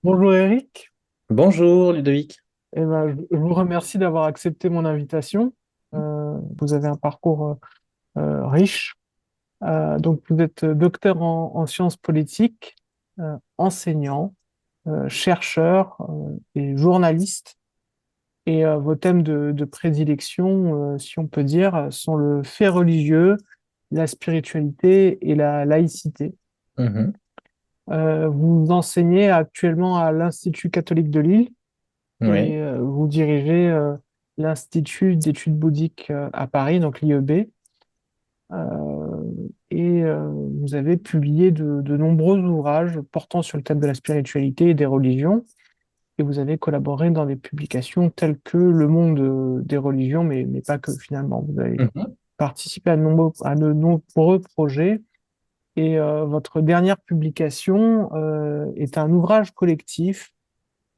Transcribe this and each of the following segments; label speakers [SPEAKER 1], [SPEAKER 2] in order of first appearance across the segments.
[SPEAKER 1] Bonjour Eric.
[SPEAKER 2] Bonjour Ludovic.
[SPEAKER 1] Je vous remercie d'avoir accepté mon invitation. Vous avez un parcours riche. Donc vous êtes docteur en sciences politiques, enseignant, chercheur et journaliste. Et vos thèmes de prédilection, si on peut dire, sont le fait religieux, la spiritualité et la laïcité.
[SPEAKER 2] Mhm.
[SPEAKER 1] Vous enseignez actuellement à l'Institut catholique de Lille
[SPEAKER 2] Oui,
[SPEAKER 1] et vous dirigez l'Institut d'études bouddhiques à Paris, donc l'IEB. Euh, Vous avez publié de nombreux ouvrages portant sur le thème de la spiritualité et des religions. Et vous avez collaboré dans des publications telles que Le Monde des religions, mais pas que finalement. Vous avez
[SPEAKER 2] mhm.
[SPEAKER 1] participé à de nombreux projets. Et votre dernière publication est un ouvrage collectif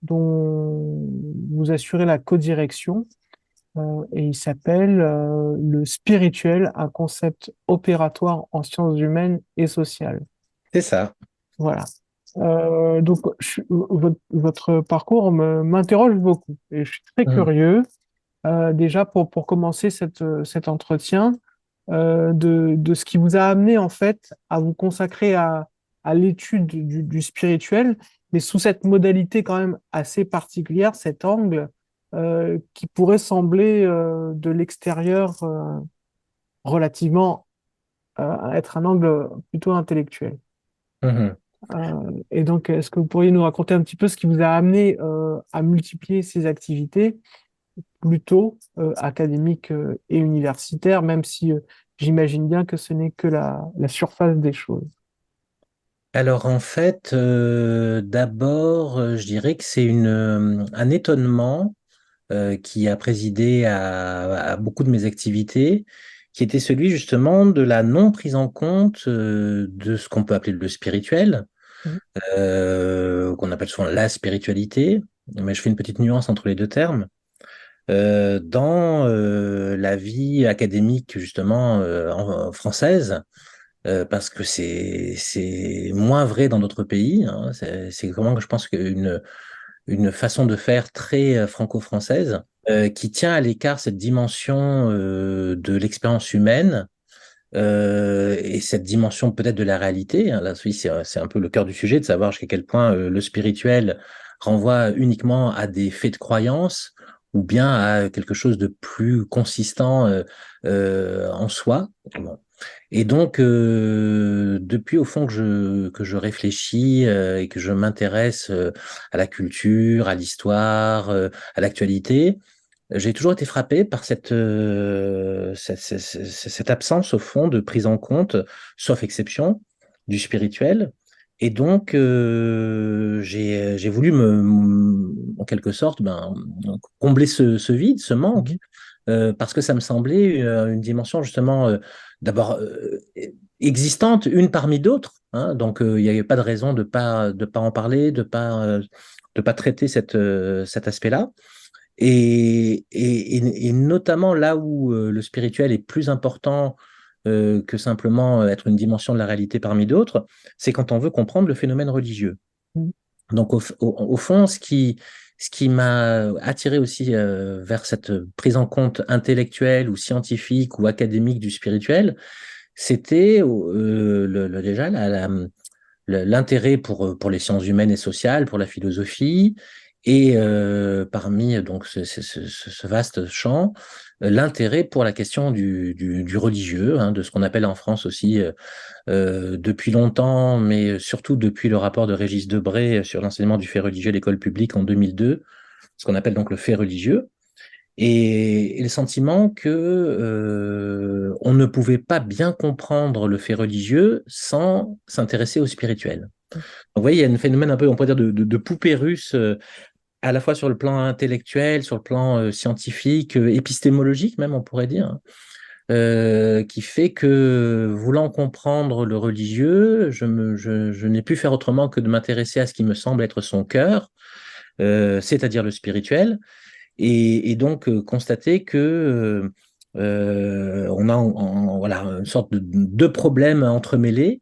[SPEAKER 1] dont vous assurez la codirection, et il s'appelle Le spirituel, un concept opératoire en sciences humaines et sociales.
[SPEAKER 2] C'est ça.
[SPEAKER 1] Voilà. Donc, votre parcours m'interroge beaucoup et je suis très
[SPEAKER 2] Mhm.
[SPEAKER 1] curieux, déjà pour commencer cet entretien, de ce qui vous a amené en fait à vous consacrer à l'étude du spirituel, mais sous cette modalité quand même assez particulière, cet angle qui pourrait sembler de l'extérieur relativement être un angle plutôt intellectuel.
[SPEAKER 2] Mhm.
[SPEAKER 1] Et donc, est-ce que vous pourriez nous raconter un petit peu ce qui vous a amené à multiplier ces activités plutôt académiques et universitaires, même si j'imagine bien que ce n'est que la surface des choses.
[SPEAKER 2] Alors en fait, d'abord, je dirais que c'est un étonnement qui a présidé à beaucoup de mes activités, qui était celui justement de la non prise en compte de ce qu'on peut appeler le spirituel,
[SPEAKER 1] Mhm.
[SPEAKER 2] qu'on appelle souvent la spiritualité, mais je fais une petite nuance entre les deux termes. Dans la vie académique justement française, parce que c'est moins vrai dans d'autres pays, hein. C'est vraiment, je pense, une façon de faire très franco-française, qui tient à l'écart cette dimension de l'expérience humaine, et cette dimension peut-être de la réalité, hein. Là, oui, c'est un peu le cœur du sujet, de savoir jusqu'à quel point le spirituel renvoie uniquement à des faits de croyance ou bien à quelque chose de plus consistant en soi. Bon. Et donc, depuis au fond que je réfléchis et que je m'intéresse à la culture, à l'histoire, à l'actualité, j'ai toujours été frappé par cette absence, au fond, de prise en compte, sauf exception, du spirituel. Et donc, j'ai voulu en quelque sorte, combler ce vide, ce manque,
[SPEAKER 1] Mhm.
[SPEAKER 2] parce que ça me semblait une dimension, justement, d'abord existante, une parmi d'autres, hein. Donc, il n'y avait pas de raison de pas en parler, de pas traiter cet aspect-là. Et notamment là où le spirituel est plus important que simplement être une dimension de la réalité parmi d'autres, c'est quand on veut comprendre le phénomène religieux. Donc au fond, ce qui m'a attiré aussi vers cette prise en compte intellectuelle ou scientifique ou académique du spirituel, c'était déjà l'intérêt pour les sciences humaines et sociales, pour la philosophie, et parmi donc ce vaste champ, l'intérêt pour la question du religieux, hein, de ce qu'on appelle en France aussi depuis longtemps, mais surtout depuis le rapport de Régis Debray sur l'enseignement du fait religieux à l'école publique en 2002, ce qu'on appelle donc le fait religieux. Et le sentiment que on ne pouvait pas bien comprendre le fait religieux sans s'intéresser au spirituel. Donc, vous voyez, il y a un phénomène un peu, on pourrait dire, de poupée russe, à la fois sur le plan intellectuel, sur le plan scientifique, épistémologique même, on pourrait dire, hein, qui fait que, voulant comprendre le religieux, je n'ai pu faire autrement que de m'intéresser à ce qui me semble être son cœur, c'est-à-dire le spirituel, et donc constater que on a voilà, une sorte de deux problèmes entremêlés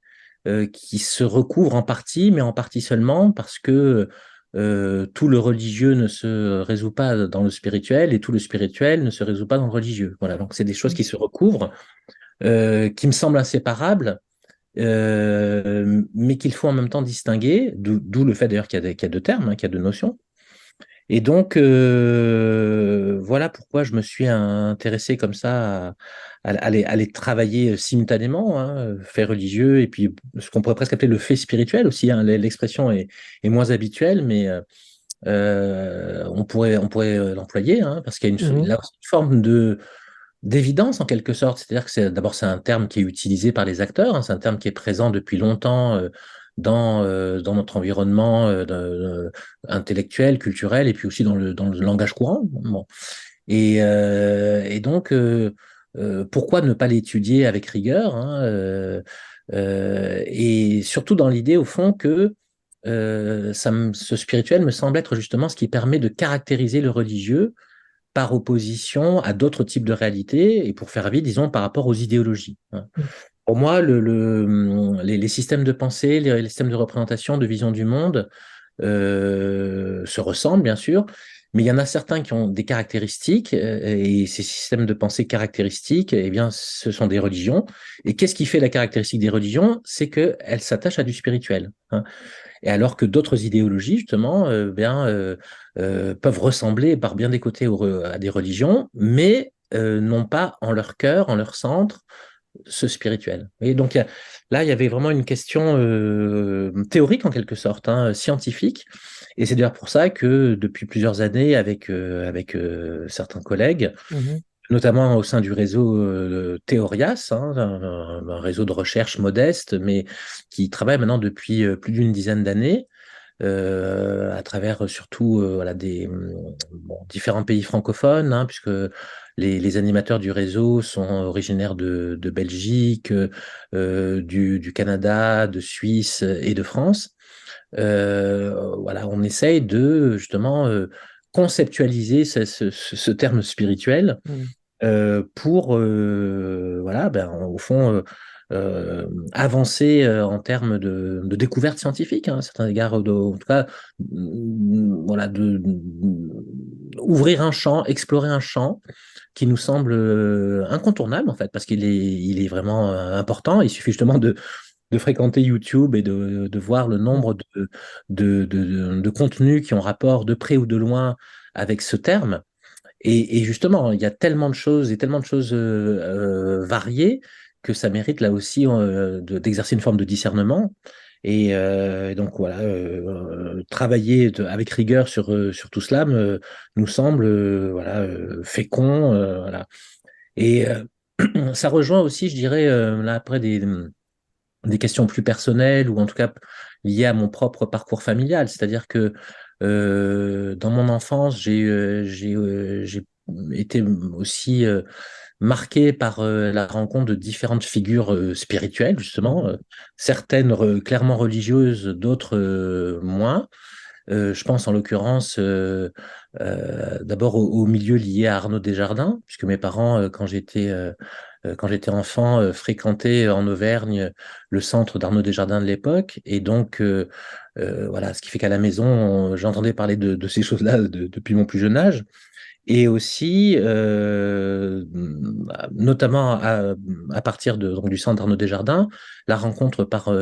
[SPEAKER 2] qui se recouvrent en partie, mais en partie seulement, parce que tout le religieux ne se résout pas dans le spirituel et tout le spirituel ne se résout pas dans le religieux. Voilà, donc c'est des choses qui se recouvrent, qui me semblent inséparables, mais qu'il faut en même temps distinguer, d'où le fait d'ailleurs qu'il y a deux termes, hein, qu'il y a deux notions. Et donc, voilà pourquoi je me suis intéressé comme ça à les travailler simultanément, hein, fait religieux, et puis ce qu'on pourrait presque appeler le fait spirituel aussi, hein. L'expression est moins habituelle, mais on pourrait l'employer, hein, parce qu'il y a
[SPEAKER 1] Mhm.
[SPEAKER 2] là aussi une forme d'évidence en quelque sorte. C'est-à-dire que d'abord c'est un terme qui est utilisé par les acteurs, hein, c'est un terme qui est présent depuis longtemps dans notre environnement intellectuel, culturel, et puis aussi dans le langage courant. Bon. Et donc, pourquoi ne pas l'étudier avec rigueur, hein, et surtout dans l'idée, au fond, que ce spirituel me semble être justement ce qui permet de caractériser le religieux par opposition à d'autres types de réalités et pour faire vite, disons, par rapport aux idéologies, hein. Pour moi, les systèmes de pensée, les systèmes de représentation, de vision du monde se ressemblent, bien sûr, mais il y en a certains qui ont des caractéristiques, et ces systèmes de pensée caractéristiques, eh bien, ce sont des religions. Et qu'est-ce qui fait la caractéristique des religions? C'est qu'elles s'attachent à du spirituel, hein. Et alors que d'autres idéologies, justement, peuvent ressembler par bien des côtés à des religions, mais n'ont pas en leur cœur, en leur centre, ce spirituel. Et donc là, il y avait vraiment une question théorique en quelque sorte, hein, scientifique. Et c'est d'ailleurs pour ça que depuis plusieurs années, avec certains collègues,
[SPEAKER 1] Mhm.
[SPEAKER 2] notamment au sein du réseau Theorias, hein, un réseau de recherche modeste, mais qui travaille maintenant depuis plus d'une dizaine d'années, à travers surtout voilà, différents pays francophones, hein, puisque les animateurs du réseau sont originaires de Belgique, du Canada, de Suisse et de France. Voilà, on essaye de justement conceptualiser ce terme spirituel
[SPEAKER 1] Mhm.
[SPEAKER 2] pour voilà, ben, au fond, avancer en termes de découverte scientifique, hein, à certains égards, en tout cas, voilà, ouvrir un champ, explorer un champ qui nous semble incontournable en fait, parce qu'il est vraiment important. Il suffit justement de fréquenter YouTube et de voir le nombre de contenus qui ont rapport de près ou de loin avec ce terme. Et justement, il y a tellement de choses et tellement de choses variées que ça mérite là aussi d'exercer une forme de discernement. Et donc voilà, travailler avec rigueur sur tout cela nous semble voilà, fécond. Voilà. Et ça rejoint aussi, je dirais, là après des questions plus personnelles ou en tout cas liées à mon propre parcours familial. C'est-à-dire que dans mon enfance, j'ai été aussi marqué par la rencontre de différentes figures spirituelles, justement,
[SPEAKER 1] Mhm.
[SPEAKER 2] certaines clairement religieuses, d'autres moins. Je pense en l'occurrence d'abord au milieu lié à Arnaud Desjardins, puisque mes parents, quand j'étais enfant, fréquentaient en Auvergne le centre d'Arnaud Desjardins de l'époque. Et donc, voilà, ce qui fait qu'à la maison, j'entendais parler de ces choses-là depuis mon plus jeune âge. Et aussi, notamment à partir donc, du centre d'Arnaud Desjardins, la rencontre par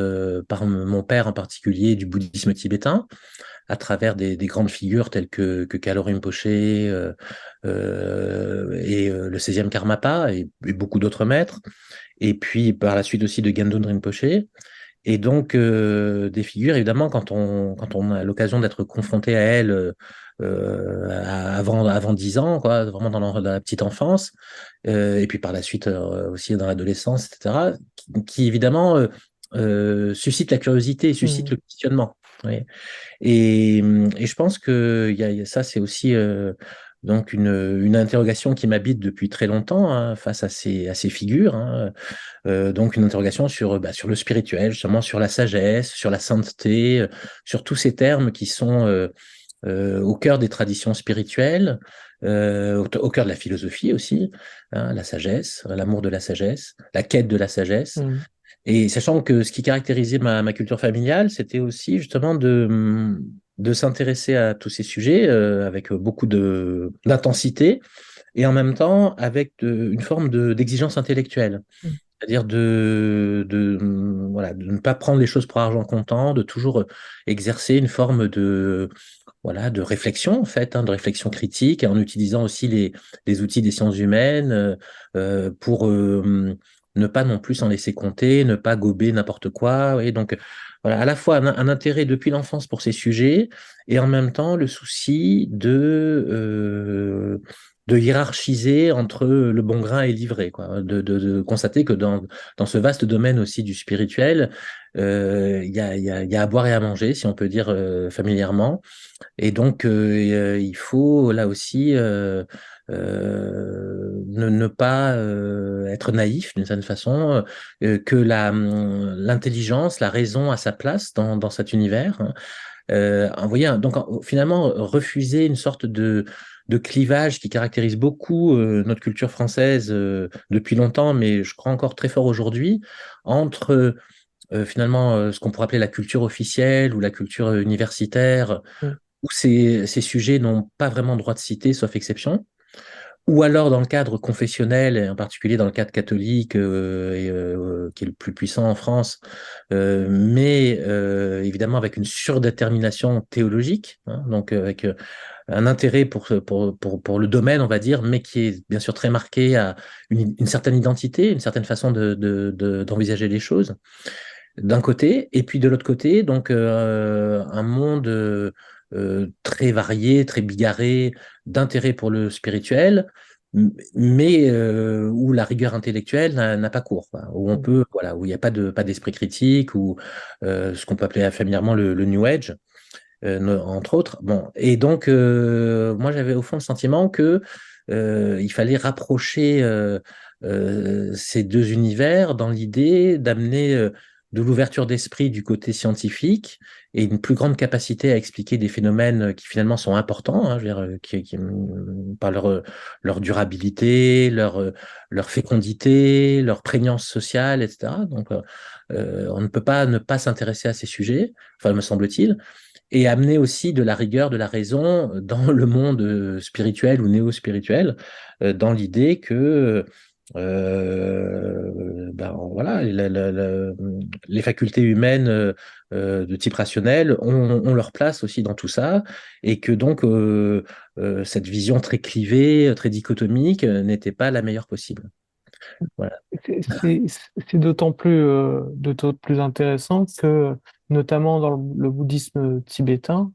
[SPEAKER 2] mon père en particulier du bouddhisme tibétain à travers des grandes figures telles que Kalo Rinpoche et le 16e Karmapa et beaucoup d'autres maîtres. Et puis par la suite aussi de Gendun Rinpoche. Et donc des figures, évidemment, quand on a l'occasion d'être confronté à elles avant 10 ans, quoi, vraiment dans la petite enfance, et puis par la suite aussi dans l'adolescence, etc., qui évidemment suscite la curiosité, suscite le
[SPEAKER 1] Mhm.
[SPEAKER 2] questionnement. Oui. Et je pense que ça, c'est aussi donc une interrogation qui m'habite depuis très longtemps, hein, face à ces figures, hein. Donc une interrogation sur le spirituel, justement sur la sagesse, sur la sainteté, sur tous ces termes qui sont au cœur des traditions spirituelles, au cœur de la philosophie aussi, hein, la sagesse, l'amour de la sagesse, la quête de la sagesse.
[SPEAKER 1] Mhm.
[SPEAKER 2] Et sachant que ce qui caractérisait ma culture familiale, c'était aussi justement de s'intéresser à tous ces sujets avec beaucoup d'intensité et en même temps avec une forme d'exigence intellectuelle.
[SPEAKER 1] Mm.
[SPEAKER 2] C'est-à-dire voilà, de ne pas prendre les choses pour argent comptant, de toujours exercer une forme voilà, de réflexion, en fait, hein, de réflexion critique, en utilisant aussi les outils des sciences humaines pour ne pas non plus s'en laisser compter, ne pas gober n'importe quoi. Et donc, voilà, à la fois un intérêt depuis l'enfance pour ces sujets et en même temps le souci de hiérarchiser entre le bon grain et l'ivraie, quoi, de constater que dans ce vaste domaine aussi du spirituel, il y a à boire et à manger, si on peut dire familièrement. Et donc, il faut là aussi ne pas être naïf d'une certaine façon, que l'intelligence, la raison a sa place dans cet univers. Hein. Vous voyez, donc finalement, refuser une sorte de clivage qui caractérise beaucoup notre culture française depuis longtemps, mais je crois encore très fort aujourd'hui, entre finalement ce qu'on pourrait appeler la culture officielle ou la culture universitaire
[SPEAKER 1] Mm.
[SPEAKER 2] où ces sujets n'ont pas vraiment droit de citer, sauf exception, ou alors dans le cadre confessionnel, et en particulier dans le cadre catholique, qui est le plus puissant en France, mais évidemment avec une surdétermination théologique, hein, donc avec un intérêt pour le domaine, on va dire, mais qui est bien sûr très marqué à une certaine identité, une certaine façon d'envisager les choses d'un côté, et puis de l'autre côté, donc un monde très varié, très bigarré d'intérêt pour le spirituel, mais où la rigueur intellectuelle n'a pas cours, quoi, où on
[SPEAKER 1] Mm.
[SPEAKER 2] peut, voilà, où il n'y a pas d'esprit critique, ou ce qu'on peut appeler familièrement le New Age, entre autres. Bon, et donc moi j'avais au fond le sentiment que il fallait rapprocher ces deux univers dans l'idée d'amener de l'ouverture d'esprit du côté scientifique et une plus grande capacité à expliquer des phénomènes qui finalement sont importants, hein, je veux dire, par leur durabilité, leur fécondité, leur prégnance sociale, etc. Donc, on ne peut pas ne pas s'intéresser à ces sujets, enfin, me semble-t-il, et amener aussi de la rigueur, de la raison dans le monde spirituel ou néo-spirituel, dans l'idée que ben, voilà, les facultés humaines de type rationnel ont leur place aussi dans tout ça, et que donc cette vision très clivée, très dichotomique, n'était pas la meilleure possible. Voilà.
[SPEAKER 1] C'est c'est- c'est d'autant plus intéressant que, notamment dans le bouddhisme tibétain,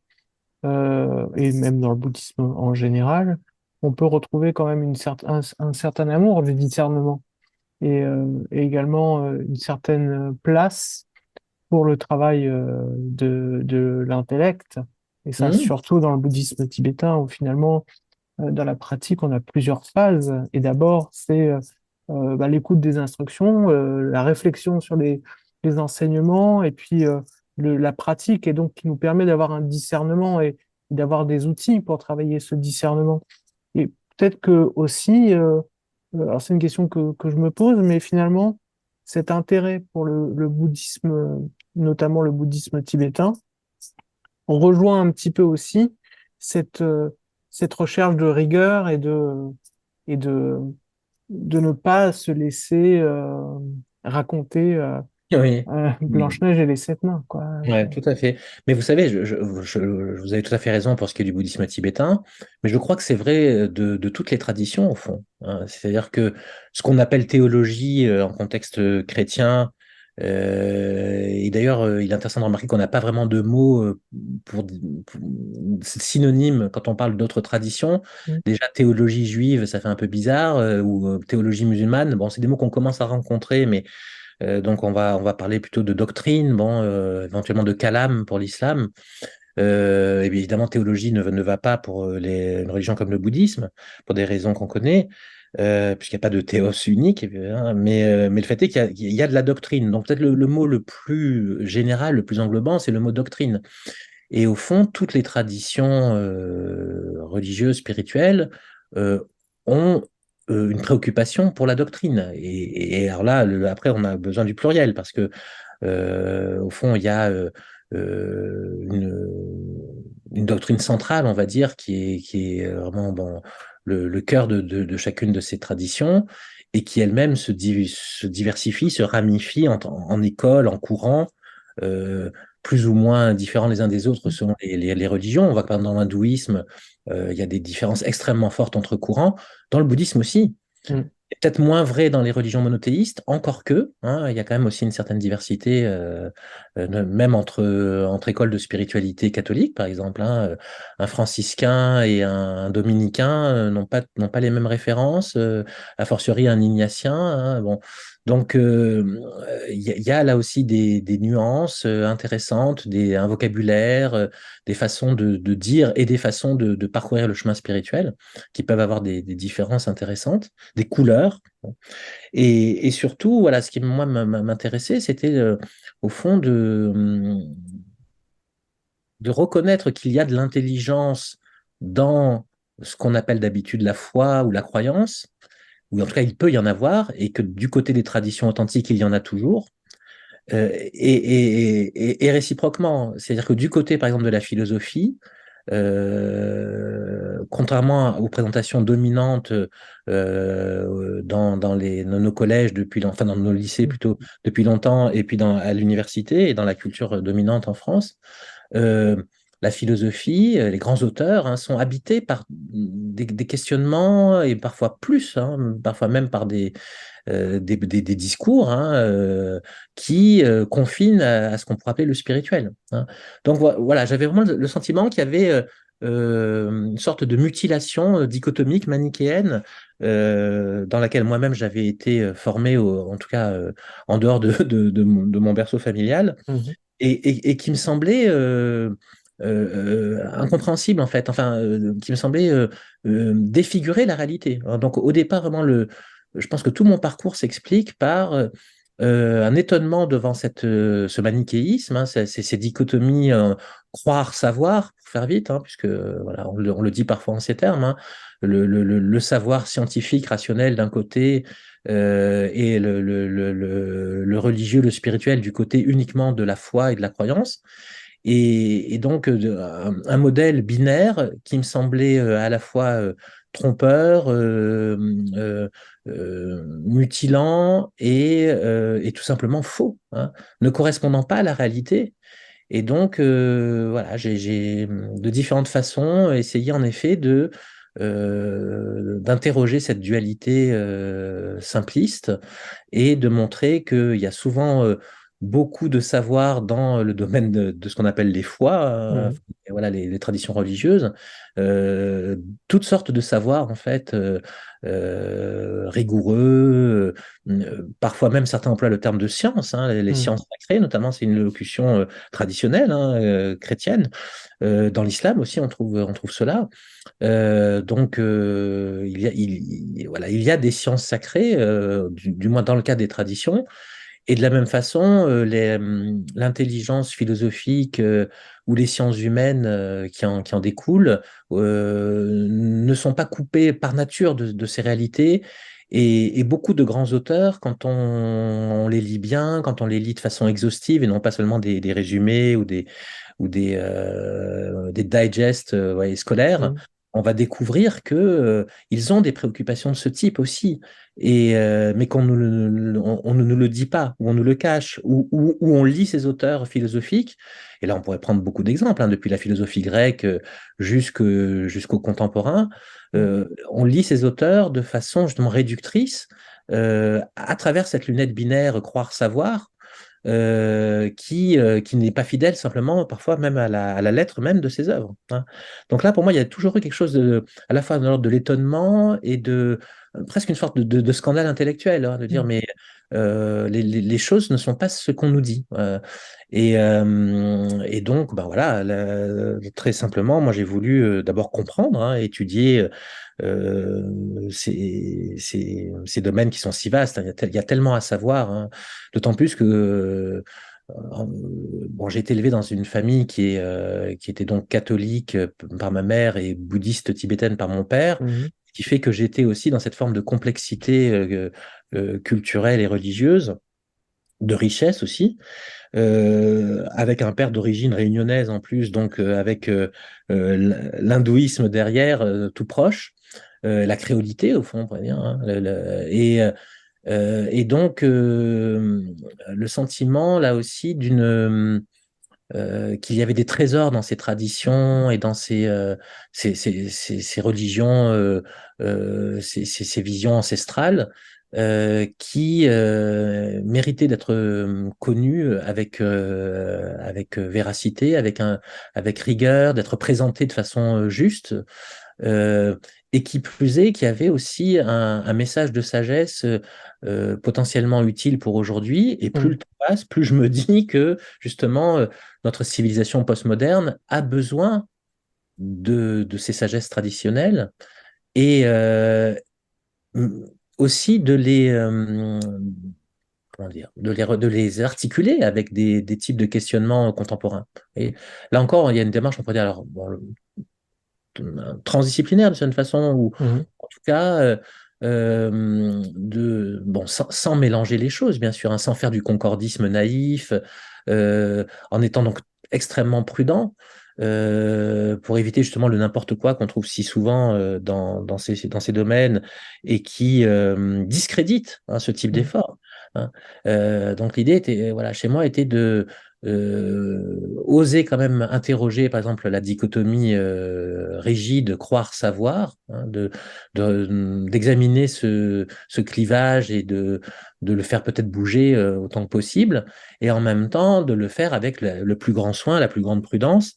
[SPEAKER 1] et même dans le bouddhisme en général, on peut retrouver quand même un certain amour du discernement et également une certaine place pour le travail de l'intellect. Et ça,
[SPEAKER 2] Mhm.
[SPEAKER 1] surtout dans le bouddhisme tibétain, où finalement, dans la pratique, on a plusieurs phases. Et d'abord, c'est bah, l'écoute des instructions, la réflexion sur les enseignements, et puis la pratique, et donc qui nous permet d'avoir un discernement et d'avoir des outils pour travailler ce discernement. Et peut-être que aussi, alors c'est une question que je me pose, mais finalement, cet intérêt pour le bouddhisme, notamment le bouddhisme tibétain, on rejoint un petit peu aussi cette, cette recherche de rigueur et de ne pas se laisser raconter
[SPEAKER 2] Oui.
[SPEAKER 1] Blanche-Neige et les sept nains, quoi.
[SPEAKER 2] Ouais, tout à fait. Mais vous savez, vous avez tout à fait raison pour ce qui est du bouddhisme tibétain, mais je crois que c'est vrai de toutes les traditions, au fond, hein. C'est-à-dire que ce qu'on appelle théologie en contexte chrétien, et d'ailleurs, il est intéressant de remarquer qu'on n'a pas vraiment de mots pour synonyme quand on parle d'autres traditions.
[SPEAKER 1] Mm.
[SPEAKER 2] Déjà, théologie juive, ça fait un peu bizarre, ou théologie musulmane, bon, c'est des mots qu'on commence à rencontrer, mais donc on va parler plutôt de doctrine, bon, éventuellement de kalam pour l'islam. Et bien évidemment, théologie ne va pas pour une religion comme le bouddhisme, pour des raisons qu'on connaît, puisqu'il n'y a pas de théos unique, hein, mais le fait est qu'il y a de la doctrine. Donc peut-être le mot le plus général, le plus englobant, c'est le mot doctrine. Et au fond, toutes les traditions religieuses, spirituelles, ont une préoccupation pour la doctrine. Et alors là, après, on a besoin du pluriel parce que, au fond, il y a une, une doctrine centrale, on va dire, qui est vraiment bon, le cœur de chacune de ces traditions, et qui elle-même se diversifie, se ramifie en écoles, en courants, euh, plus ou moins différents les uns des autres selon les religions. On voit que par exemple, dans l'hindouisme, il y a des différences extrêmement fortes entre courants. Dans le bouddhisme aussi.
[SPEAKER 1] Mm.
[SPEAKER 2] C'est peut-être moins vrai dans les religions monothéistes, encore que, hein, il y a quand même aussi une certaine diversité, même entre écoles de spiritualité catholique, par exemple. Hein, un franciscain et un dominicain n'ont pas les mêmes références, a fortiori un ignatien. Hein, bon. Donc, il y a là aussi des nuances intéressantes, un vocabulaire, des façons de dire et des façons de parcourir le chemin spirituel qui peuvent avoir des différences intéressantes, des couleurs. Et surtout, voilà, ce qui moi m'intéressait, c'était au fond de reconnaître qu'il y a de l'intelligence dans ce qu'on appelle d'habitude la foi ou la croyance, ou en tout cas il peut y en avoir, et que du côté des traditions authentiques, il y en a toujours. Et réciproquement, c'est-à-dire que du côté, par exemple, de la philosophie, contrairement aux présentations dominantes dans nos collèges enfin dans nos lycées plutôt depuis longtemps, et puis à l'université et dans la culture dominante en France, euh, la philosophie, les grands auteurs hein, sont habités par des questionnements et parfois plus, hein, parfois même par des discours hein, qui confinent à ce qu'on pourrait appeler le spirituel. Hein. Donc voilà, j'avais vraiment le sentiment qu'il y avait une sorte de mutilation dichotomique, manichéenne, dans laquelle moi-même j'avais été formé, en tout cas en dehors de mon berceau familial,
[SPEAKER 1] Mhm.
[SPEAKER 2] et qui me semblait incompréhensible en fait, enfin, qui me semblait défigurer la réalité. Alors, donc au départ, vraiment, je pense que tout mon parcours s'explique par un étonnement devant ce manichéisme, hein, ces dichotomies croire, savoir, pour faire vite, hein, puisque voilà, on le dit parfois en ces termes, hein, le savoir scientifique, rationnel d'un côté, et le religieux, le spirituel du côté uniquement de la foi et de la croyance. Et donc, un modèle binaire qui me semblait à la fois trompeur, mutilant et tout simplement faux, hein, ne correspondant pas à la réalité. Et donc, voilà, j'ai de différentes façons essayé en effet d'interroger cette dualité simpliste et de montrer qu'il y a souvent beaucoup de savoir dans le domaine de ce qu'on appelle les foi,
[SPEAKER 1] Mhm.
[SPEAKER 2] et voilà, les traditions religieuses, euh, toutes sortes de savoirs en fait rigoureux, parfois même certains emploient le terme de science, hein, les
[SPEAKER 1] Mhm.
[SPEAKER 2] sciences sacrées notamment, c'est une locution traditionnelle hein, chrétienne. Dans l'islam aussi, on trouve cela. Donc, voilà, il y a des sciences sacrées, du moins dans le cas des traditions, et de la même façon, l'intelligence philosophique ou les sciences humaines qui en découlent ne sont pas coupées par nature de ces réalités. Et beaucoup de grands auteurs, quand on les lit bien, quand on les lit de façon exhaustive et non pas seulement des résumés ou des digests ouais, scolaires,
[SPEAKER 1] Mhm.
[SPEAKER 2] on va découvrir que ils ont des préoccupations de ce type aussi, mais on ne nous le dit pas, ou on nous le cache, ou on lit ces auteurs philosophiques. Et là, on pourrait prendre beaucoup d'exemples, hein, depuis la philosophie grecque jusqu'aux contemporains. On lit ces auteurs de façon justement réductrice, à travers cette lunette binaire croire-savoir qui n'est pas fidèle simplement, parfois même à la lettre même de ses œuvres. Hein. Donc là, pour moi, il y a toujours eu quelque chose à la fois de l'ordre de l'étonnement et de presque une sorte de scandale intellectuel, hein, de dire,
[SPEAKER 1] Mhm.
[SPEAKER 2] mais les choses ne sont pas ce qu'on nous dit. Et donc, ben voilà, très simplement, moi j'ai voulu d'abord comprendre, hein, étudier ces domaines qui sont si vastes. Hein. Il y a tellement à savoir, hein. D'autant plus que bon, j'ai été élevé dans une famille qui était donc catholique par ma mère et bouddhiste tibétaine par mon père,
[SPEAKER 1] Mhm.
[SPEAKER 2] ce qui fait que j'étais aussi dans cette forme de complexité culturelle et religieuse de richesse aussi, avec un père d'origine réunionnaise en plus, donc avec l'hindouisme derrière, tout proche, la créolité au fond, on pourrait dire, hein, et donc le sentiment là aussi qu'il y avait des trésors dans ces traditions et dans ces religions, ces visions ancestrales, qui méritaient d'être connues avec véracité, avec rigueur, d'être présentées de façon juste. Euh, et qui plus est, qui avait aussi un message de sagesse potentiellement utile pour aujourd'hui. Et plus le
[SPEAKER 1] Mm.
[SPEAKER 2] temps passe, plus je me dis que justement notre civilisation postmoderne a besoin de ces sagesses traditionnelles et aussi comment dire, de les articuler avec des types de questionnements contemporains. Et là encore, il y a une démarche, on pourrait dire, alors, bon, transdisciplinaire de certaine façon, ou
[SPEAKER 1] Mhm.
[SPEAKER 2] en tout cas, bon, sans mélanger les choses, bien sûr, hein, sans faire du concordisme naïf, en étant donc extrêmement prudent. Pour éviter justement le n'importe quoi qu'on trouve si souvent dans ces domaines et qui discrédite, hein, ce type
[SPEAKER 1] Mm.
[SPEAKER 2] d'effort, hein. Donc l'idée était, voilà, chez moi, était de oser quand même interroger, par exemple, la dichotomie rigide croire-savoir, hein, d'examiner ce clivage et de le faire peut-être bouger autant que possible, et en même temps de le faire avec le plus grand soin, la plus grande prudence.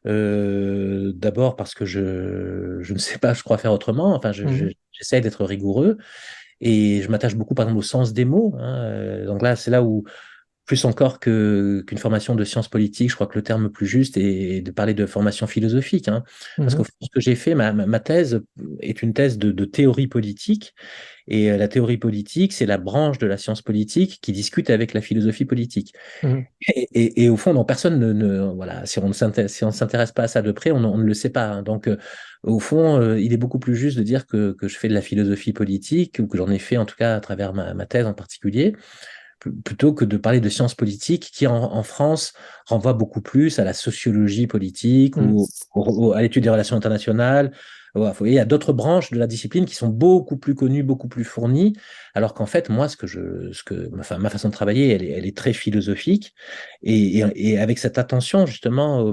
[SPEAKER 2] D'abord parce que je ne sais pas, je crois faire autrement. Enfin,
[SPEAKER 1] Mhm.
[SPEAKER 2] j'essaie d'être rigoureux et je m'attache beaucoup, par exemple, au sens des mots, hein. Donc là, c'est là où plus encore qu'une formation de sciences politiques, je crois que le terme plus juste est de parler de formation philosophique, hein. Parce
[SPEAKER 1] Mhm.
[SPEAKER 2] qu'au fond, ce que j'ai fait, ma thèse est une thèse de théorie politique. Et la théorie politique, c'est la branche de la science politique qui discute avec la philosophie politique.
[SPEAKER 1] Mhm.
[SPEAKER 2] Et au fond, non, personne voilà, si on ne s'intéresse pas à ça de près, on ne le sait pas, hein. Donc, au fond, il est beaucoup plus juste de dire que je fais de la philosophie politique, ou que j'en ai fait en tout cas à travers ma thèse en particulier, plutôt que de parler de sciences politiques qui, en France, renvoie beaucoup plus à la sociologie politique
[SPEAKER 1] Mm.
[SPEAKER 2] ou à l'étude des relations internationales. Voilà, il y a d'autres branches de la discipline qui sont beaucoup plus connues, beaucoup plus fournies, alors qu'en fait, moi, enfin, ma façon de travailler, elle est très philosophique, et avec cette attention justement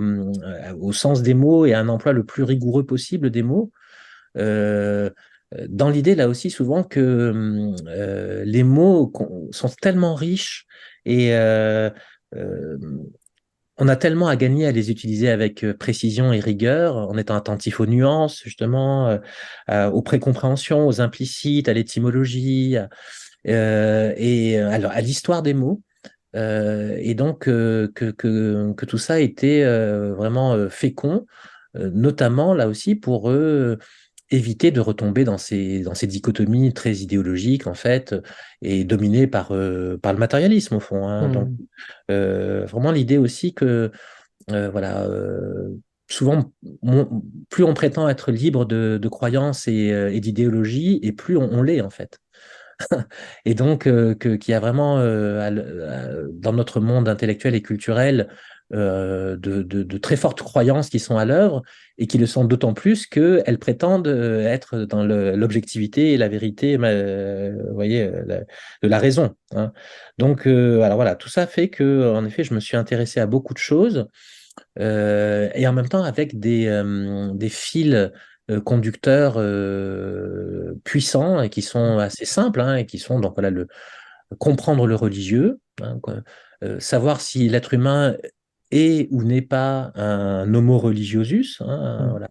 [SPEAKER 2] au sens des mots et à un emploi le plus rigoureux possible des mots. Euh, Dans l'idée, là aussi, souvent que les mots sont tellement riches et euh, on a tellement à gagner à les utiliser avec précision et rigueur, en étant attentif aux nuances, justement, aux précompréhensions, aux implicites, à l'étymologie, alors, à l'histoire des mots. Et donc, que tout ça était vraiment fécond, notamment là aussi pour eux éviter de retomber dans ces dichotomies très idéologiques, en fait, et dominées par le matérialisme, au fond, hein. Donc,
[SPEAKER 1] Mm.
[SPEAKER 2] vraiment l'idée aussi que, voilà, souvent, plus on prétend être libre de croyances et d'idéologie, et plus on l'est, en fait. Et donc, qu'il y a vraiment, dans notre monde intellectuel et culturel, de très fortes croyances qui sont à l'œuvre, et qui le sont d'autant plus qu'elles prétendent être dans l'objectivité et la vérité, vous voyez, de la raison, hein. Donc, alors voilà, tout ça fait que, en effet, je me suis intéressé à beaucoup de choses, et en même temps avec des fils conducteurs puissants et qui sont assez simples, hein, et qui sont donc voilà, comprendre le religieux, hein, quoi. Savoir si l'être humain est ou n'est pas un homo religiosus, hein,
[SPEAKER 1] Mm.
[SPEAKER 2] voilà.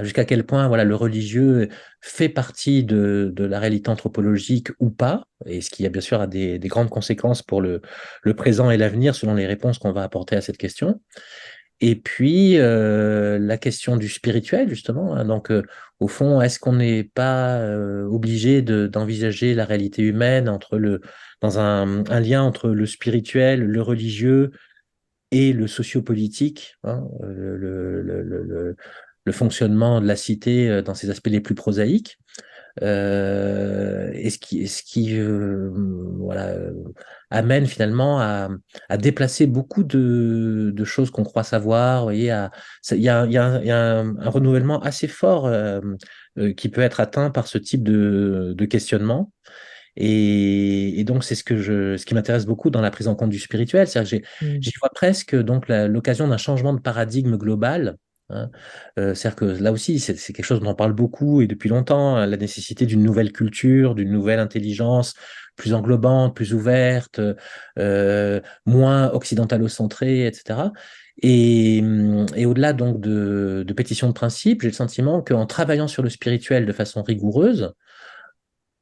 [SPEAKER 2] Jusqu'à quel point voilà, le religieux fait partie de la réalité anthropologique ou pas, et ce qui a bien sûr a des grandes conséquences pour le présent et l'avenir selon les réponses qu'on va apporter à cette question. Et puis, la question du spirituel, justement, hein. Donc, au fond, est-ce qu'on n'est pas obligé d'envisager la réalité humaine dans un lien entre le spirituel, le religieux et le sociopolitique, hein, le fonctionnement de la cité dans ses aspects les plus prosaïques? et voilà, amène finalement à déplacer beaucoup de choses qu'on croit savoir. Vous voyez, il y a un renouvellement assez fort qui peut être atteint par ce type de questionnement. Et donc, c'est ce qui m'intéresse beaucoup dans la prise en compte du spirituel. C'est-à-dire que
[SPEAKER 1] Mm.
[SPEAKER 2] j'y vois presque donc l'occasion d'un changement de paradigme global. Hein. C'est-à-dire que là aussi, c'est quelque chose dont on parle beaucoup et depuis longtemps, hein, la nécessité d'une nouvelle culture, d'une nouvelle intelligence plus englobante, plus ouverte, moins occidentalo-centrée, etc. Et au-delà donc de pétitions de principe, j'ai le sentiment qu'en travaillant sur le spirituel de façon rigoureuse,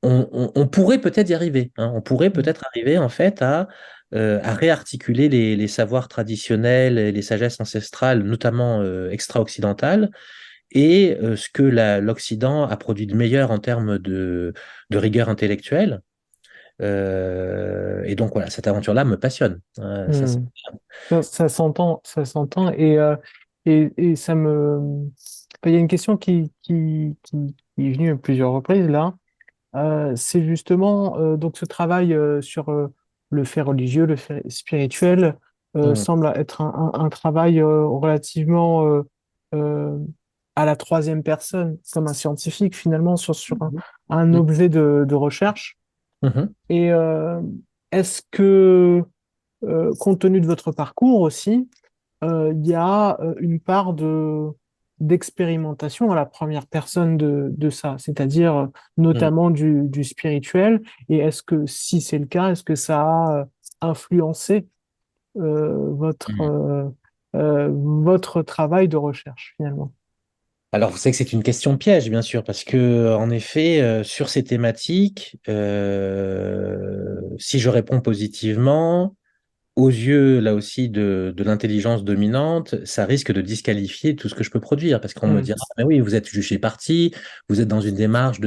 [SPEAKER 2] on pourrait peut-être y arriver. Hein. On pourrait
[SPEAKER 1] Mm.
[SPEAKER 2] peut-être arriver en fait à réarticuler les savoirs traditionnels et les sagesses ancestrales, notamment extra-occidentales, et ce que l'Occident a produit de meilleur en termes de rigueur intellectuelle. Et donc voilà, cette aventure-là me passionne. Ça,
[SPEAKER 1] Mm. Ça s'entend, ça s'entend. Et ça me. Il y a une question qui est venue à plusieurs reprises là. C'est justement donc ce travail sur le fait religieux, le fait spirituel
[SPEAKER 2] Mm,
[SPEAKER 1] semble être un travail relativement euh, à la troisième personne, comme un scientifique finalement sur un
[SPEAKER 2] mm,
[SPEAKER 1] objet de recherche.
[SPEAKER 2] mhm,
[SPEAKER 1] Et est-ce que, compte tenu de votre parcours aussi, il y a une part d'expérimentation à la première personne de ça, c'est-à-dire
[SPEAKER 2] mm,
[SPEAKER 1] notamment du spirituel. Et est-ce que, si c'est le cas, est-ce que ça a influencé
[SPEAKER 2] mm.
[SPEAKER 1] votre travail de recherche finalement?
[SPEAKER 2] Alors, vous savez que c'est une question piège, bien sûr, parce que, en effet, sur ces thématiques, si je réponds positivement, aux yeux, là aussi, de l'intelligence dominante, ça risque de disqualifier tout ce que je peux produire, parce qu'on me
[SPEAKER 1] Hmm.
[SPEAKER 2] dira, mais oui, vous êtes jugé parti, vous êtes dans une démarche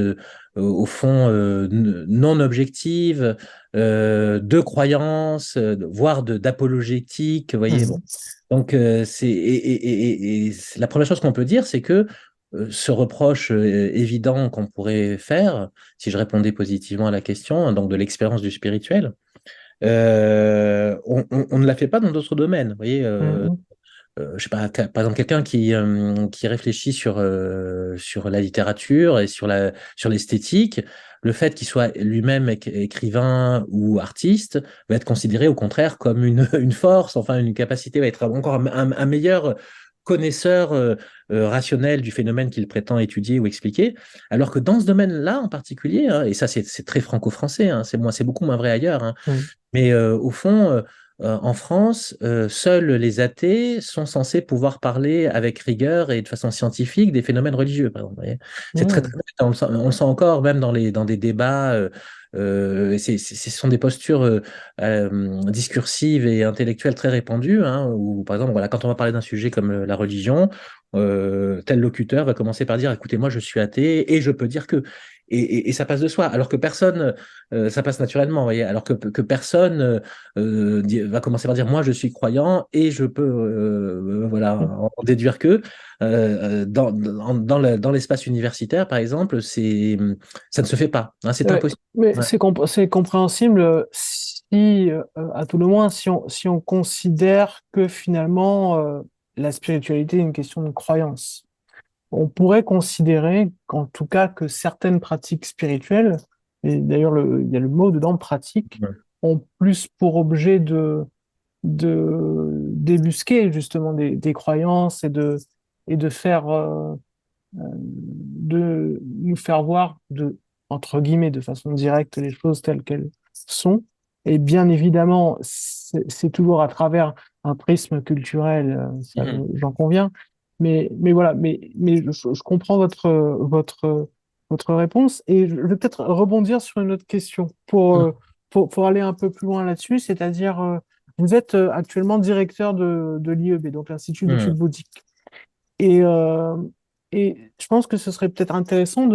[SPEAKER 2] au fond, non objective, de croyance, voire d'apologétique, vous voyez, bon.
[SPEAKER 1] Hmm.
[SPEAKER 2] Donc, la première chose qu'on peut dire, c'est que ce reproche évident qu'on pourrait faire, si je répondais positivement à la question, hein, donc de l'expérience du spirituel, on ne la fait pas dans d'autres domaines. Vous voyez,
[SPEAKER 1] Hmm.
[SPEAKER 2] je sais pas, par exemple, quelqu'un qui réfléchit sur la littérature et sur l'esthétique, le fait qu'il soit lui-même écrivain ou artiste va être considéré au contraire comme une force, enfin une capacité, va être encore un meilleur connaisseur rationnel du phénomène qu'il prétend étudier ou expliquer, alors que dans ce domaine-là en particulier, hein, et ça c'est très franco-français, hein, c'est beaucoup moins vrai ailleurs, hein,
[SPEAKER 1] Hmm.
[SPEAKER 2] mais au fond, en France, seuls les athées sont censés pouvoir parler avec rigueur et de façon scientifique des phénomènes religieux, par exemple. Vous voyez. C'est très,
[SPEAKER 1] Hmm.
[SPEAKER 2] très net. On le sent encore même dans des débats. Ce sont des postures discursives et intellectuelles très répandues, hein, où, par exemple, voilà, quand on va parler d'un sujet comme la religion, tel locuteur va commencer par dire, écoutez, moi, je suis athée et je peux dire que. Et ça passe de soi, alors que personne, ça passe naturellement, vous voyez, alors que personne va commencer par dire moi je suis croyant et je peux voilà en déduire que dans l'espace universitaire par exemple ça ne se fait pas, hein, c'est
[SPEAKER 1] Ouais,
[SPEAKER 2] impossible.
[SPEAKER 1] mais
[SPEAKER 2] Ouais.
[SPEAKER 1] c'est compréhensible si, à tout le moins, si on considère que finalement la spiritualité est une question de croyance. On pourrait considérer qu'en tout cas que certaines pratiques spirituelles, et d'ailleurs il y a le mot dedans, pratique, ont plus pour objet de débusquer justement des croyances et de faire de nous faire voir entre guillemets, de façon directe les choses telles qu'elles sont. Et bien évidemment, c'est toujours à travers un prisme culturel, ça,
[SPEAKER 2] Mhm.
[SPEAKER 1] j'en conviens. Mais voilà, mais je comprends votre réponse et je vais peut-être rebondir sur une autre question pour aller un peu plus loin là-dessus, c'est-à-dire, vous êtes actuellement directeur de l'IEB, donc l'Institut d'études
[SPEAKER 2] Mhm.
[SPEAKER 1] bouddhiques. Et, euh, et je pense que ce serait peut-être intéressant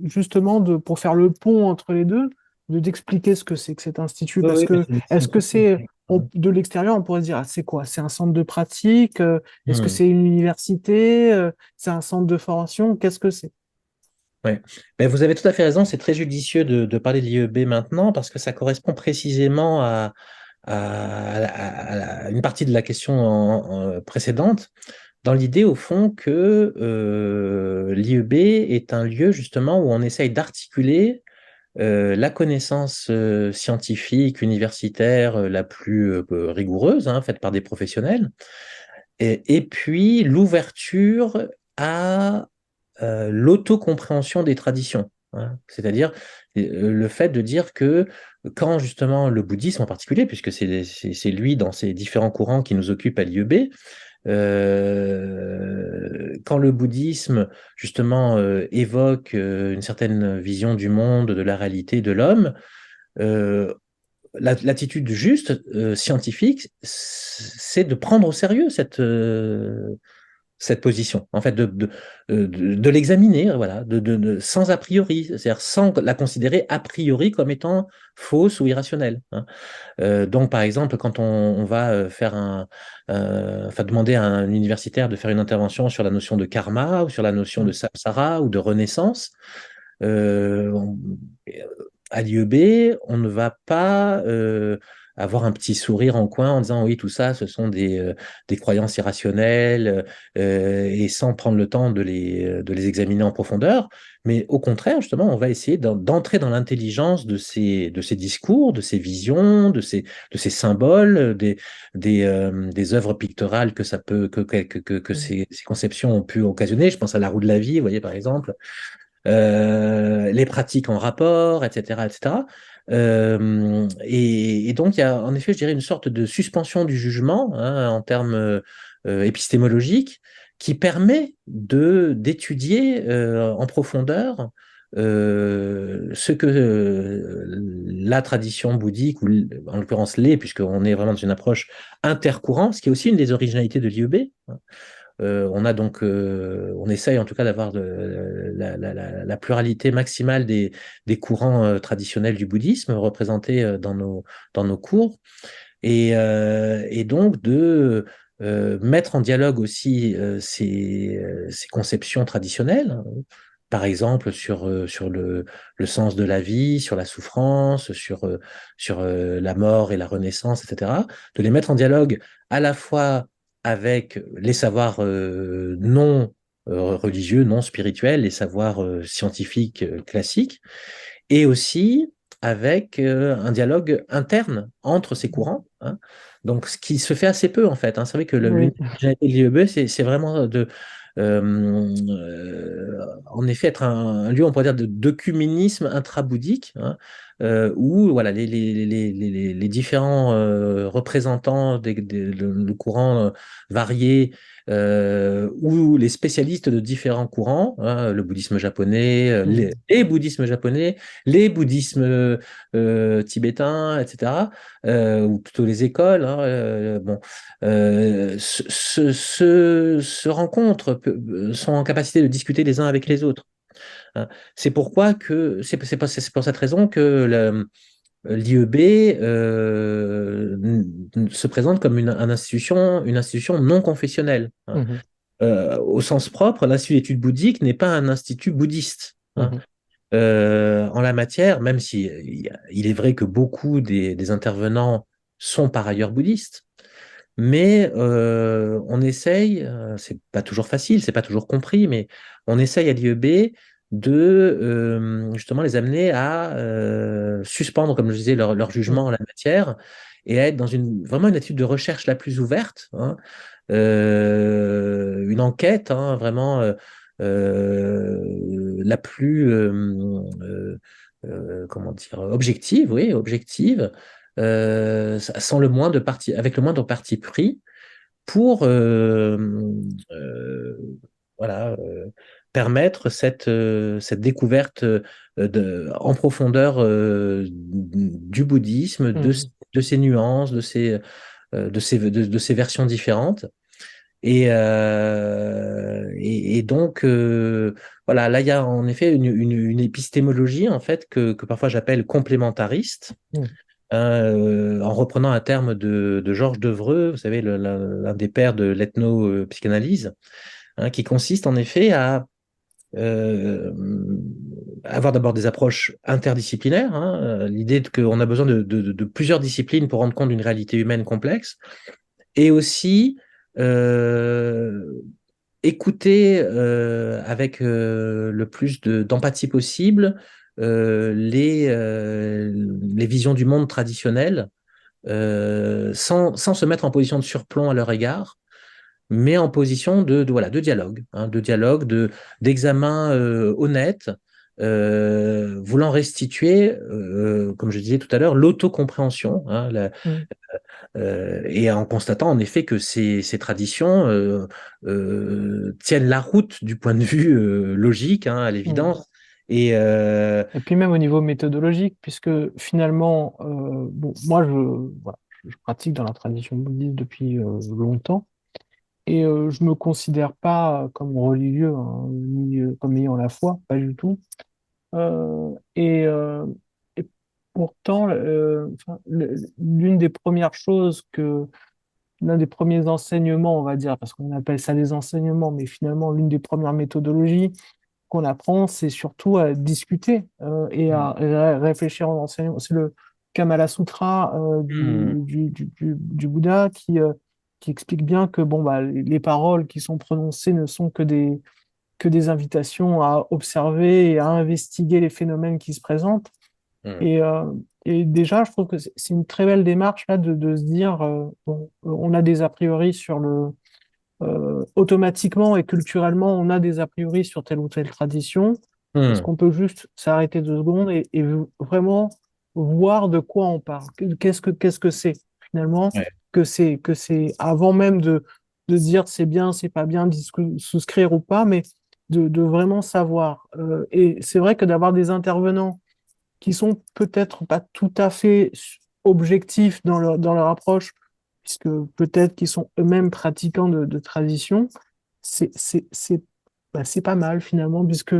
[SPEAKER 1] justement, pour faire le pont entre les deux, d'expliquer ce que c'est que cet institut.
[SPEAKER 2] Oui,
[SPEAKER 1] Parce
[SPEAKER 2] oui, mais
[SPEAKER 1] que,
[SPEAKER 2] c'est
[SPEAKER 1] est-ce
[SPEAKER 2] une
[SPEAKER 1] que
[SPEAKER 2] question.
[SPEAKER 1] de l'extérieur, on pourrait se dire, ah, c'est quoi? C'est un centre de pratique? Est-ce que
[SPEAKER 2] Mhm.
[SPEAKER 1] c'est une université? C'est un centre de formation? Qu'est-ce que c'est?
[SPEAKER 2] Ouais. Ben, vous avez tout à fait raison, c'est très judicieux de parler de l'IEB maintenant parce que ça correspond précisément à une partie de la question précédente, dans l'idée au fond que l'IEB est un lieu justement où on essaye d'articuler la connaissance scientifique, universitaire la plus rigoureuse, hein, faite par des professionnels, et puis l'ouverture à l'autocompréhension des traditions, hein. C'est-à-dire le fait de dire que quand justement le bouddhisme en particulier, puisque c'est lui dans ses différents courants qui nous occupent à l'IEB, quand le bouddhisme justement évoque une certaine vision du monde, de la réalité, de l'homme, euh, l'attitude juste scientifique, c'est de prendre au sérieux cette position, en fait, de l'examiner, voilà, sans a priori, c'est-à-dire sans la considérer a priori comme étant fausse ou irrationnelle, hein. Donc, par exemple, quand on va enfin, demander à un universitaire de faire une intervention sur la notion de karma ou sur la notion de
[SPEAKER 1] Mm.
[SPEAKER 2] samsara ou de renaissance, euh, on- à l'IEB, on ne va pas avoir un petit sourire en coin en disant oui, tout ça, ce sont des croyances irrationnelles et sans prendre le temps de les examiner en profondeur. Mais au contraire, justement, on va essayer d'entrer dans l'intelligence de ces discours, de ces visions, de ces symboles, des œuvres picturales que ça peut, que
[SPEAKER 1] Mm.
[SPEAKER 2] ces conceptions ont pu occasionner. Je pense à la roue de la vie, vous voyez, par exemple, les pratiques en rapport, etc., etc. Et donc, il y a en effet, je dirais, une sorte de suspension du jugement, hein, en termes épistémologiques qui permet d'étudier en profondeur ce que la tradition bouddhique, ou en l'occurrence puisqu'on est vraiment dans une approche intercourant, ce qui est aussi une des originalités de l'IEB, hein. On a donc, on essaye en tout cas d'avoir la pluralité maximale des courants traditionnels du bouddhisme représentés dans nos cours et donc de mettre en dialogue aussi ces conceptions traditionnelles, hein. Par exemple, sur le sens de la vie, sur la souffrance, sur la mort et la renaissance, etc., de les mettre en dialogue à la fois avec les savoirs non religieux, non spirituels, les savoirs scientifiques classiques, et aussi avec un dialogue interne entre ces courants, hein. Donc, ce qui se fait assez peu, en fait, hein. C'est vrai que
[SPEAKER 1] Oui.
[SPEAKER 2] l'université de l'IEB, c'est vraiment en effet, être un lieu, on pourrait dire, d'œcuménisme intra-bouddhique, hein, où voilà, les différents représentants de courants variés ou les spécialistes de différents courants, hein, le bouddhisme japonais,
[SPEAKER 1] Mm.
[SPEAKER 2] les bouddhismes japonais, les bouddhismes tibétains, etc., ou plutôt les écoles, hein, bon, se rencontrent, sont en capacité de discuter les uns avec les autres, hein. C'est pourquoi que c'est pour cette raison que l'IEB se présente comme une institution non confessionnelle, hein.
[SPEAKER 1] Mhm.
[SPEAKER 2] Au sens propre, l'Institut d'études bouddhiques n'est pas un institut bouddhiste, hein.
[SPEAKER 1] Mhm.
[SPEAKER 2] En la matière, même si il est vrai que beaucoup des intervenants sont par ailleurs bouddhistes, mais on essaye, c'est pas toujours facile, c'est pas toujours compris, mais on essaye à l'IEB de justement les amener à suspendre, comme je disais, leur jugement en
[SPEAKER 1] Mhm.
[SPEAKER 2] la matière et à être dans vraiment une attitude de recherche la plus ouverte, hein, une enquête, hein, vraiment la plus comment dire, objective, oui, objective, sans le moins de parti, avec le moindre parti pris pour euh, voilà, permettre cette découverte en profondeur du bouddhisme,
[SPEAKER 1] Mhm.
[SPEAKER 2] de ses nuances, de ses versions différentes. Et donc, voilà, là, il y a en effet une épistémologie, en fait, que parfois j'appelle complémentariste,
[SPEAKER 1] Mhm.
[SPEAKER 2] hein, en reprenant un terme de Georges Devreux, vous savez, l'un des pères de l'ethno-psychanalyse, hein, qui consiste en effet euh, avoir d'abord des approches interdisciplinaires, hein, l'idée qu'on a besoin de plusieurs disciplines pour rendre compte d'une réalité humaine complexe, et aussi euh, écouter avec le plus d'empathie possible les visions du monde traditionnelles, sans se mettre en position de surplomb à leur égard, mais en position voilà, de dialogue, hein, d'examen honnête, voulant restituer, comme je disais tout à l'heure, l'autocompréhension, hein,
[SPEAKER 1] Mm.
[SPEAKER 2] et en constatant en effet que ces traditions tiennent la route du point de vue logique, hein, à
[SPEAKER 1] Mm.
[SPEAKER 2] l'évidence. Et
[SPEAKER 1] Et puis même au niveau méthodologique, puisque finalement, bon, moi, voilà, je pratique dans la tradition bouddhiste depuis longtemps, et je me considère pas comme religieux, hein, ni comme ayant la foi, pas du tout. Et pourtant, enfin, l'une des premières choses l'un des premiers enseignements, on va dire, parce qu'on appelle ça des enseignements, mais finalement, l'une des premières méthodologies qu'on apprend, c'est surtout à discuter et à réfléchir en enseignement. C'est le Kamala Sutra
[SPEAKER 2] hmm,
[SPEAKER 1] du Bouddha qui explique bien que bon, bah, les paroles qui sont prononcées ne sont que des invitations à observer et à investiguer les phénomènes qui se présentent.
[SPEAKER 2] hmm,
[SPEAKER 1] Et, euh, et déjà, je trouve que c'est une très belle démarche là de se dire, bon, on a des a priori sur automatiquement et culturellement, on a des a priori sur telle ou telle tradition. Est-ce
[SPEAKER 2] hmm,
[SPEAKER 1] qu'on peut juste s'arrêter 2 secondes et vraiment voir de quoi on parle? Qu'est-ce que c'est finalement
[SPEAKER 2] ouais,
[SPEAKER 1] que c'est avant même de dire c'est bien, c'est pas bien, d'y souscrire ou pas, mais de vraiment savoir. Et c'est vrai que d'avoir des intervenants qui sont peut-être pas tout à fait objectifs dans leur approche, puisque peut-être qu'ils sont eux-mêmes pratiquants de tradition, c'est pas mal finalement, puisque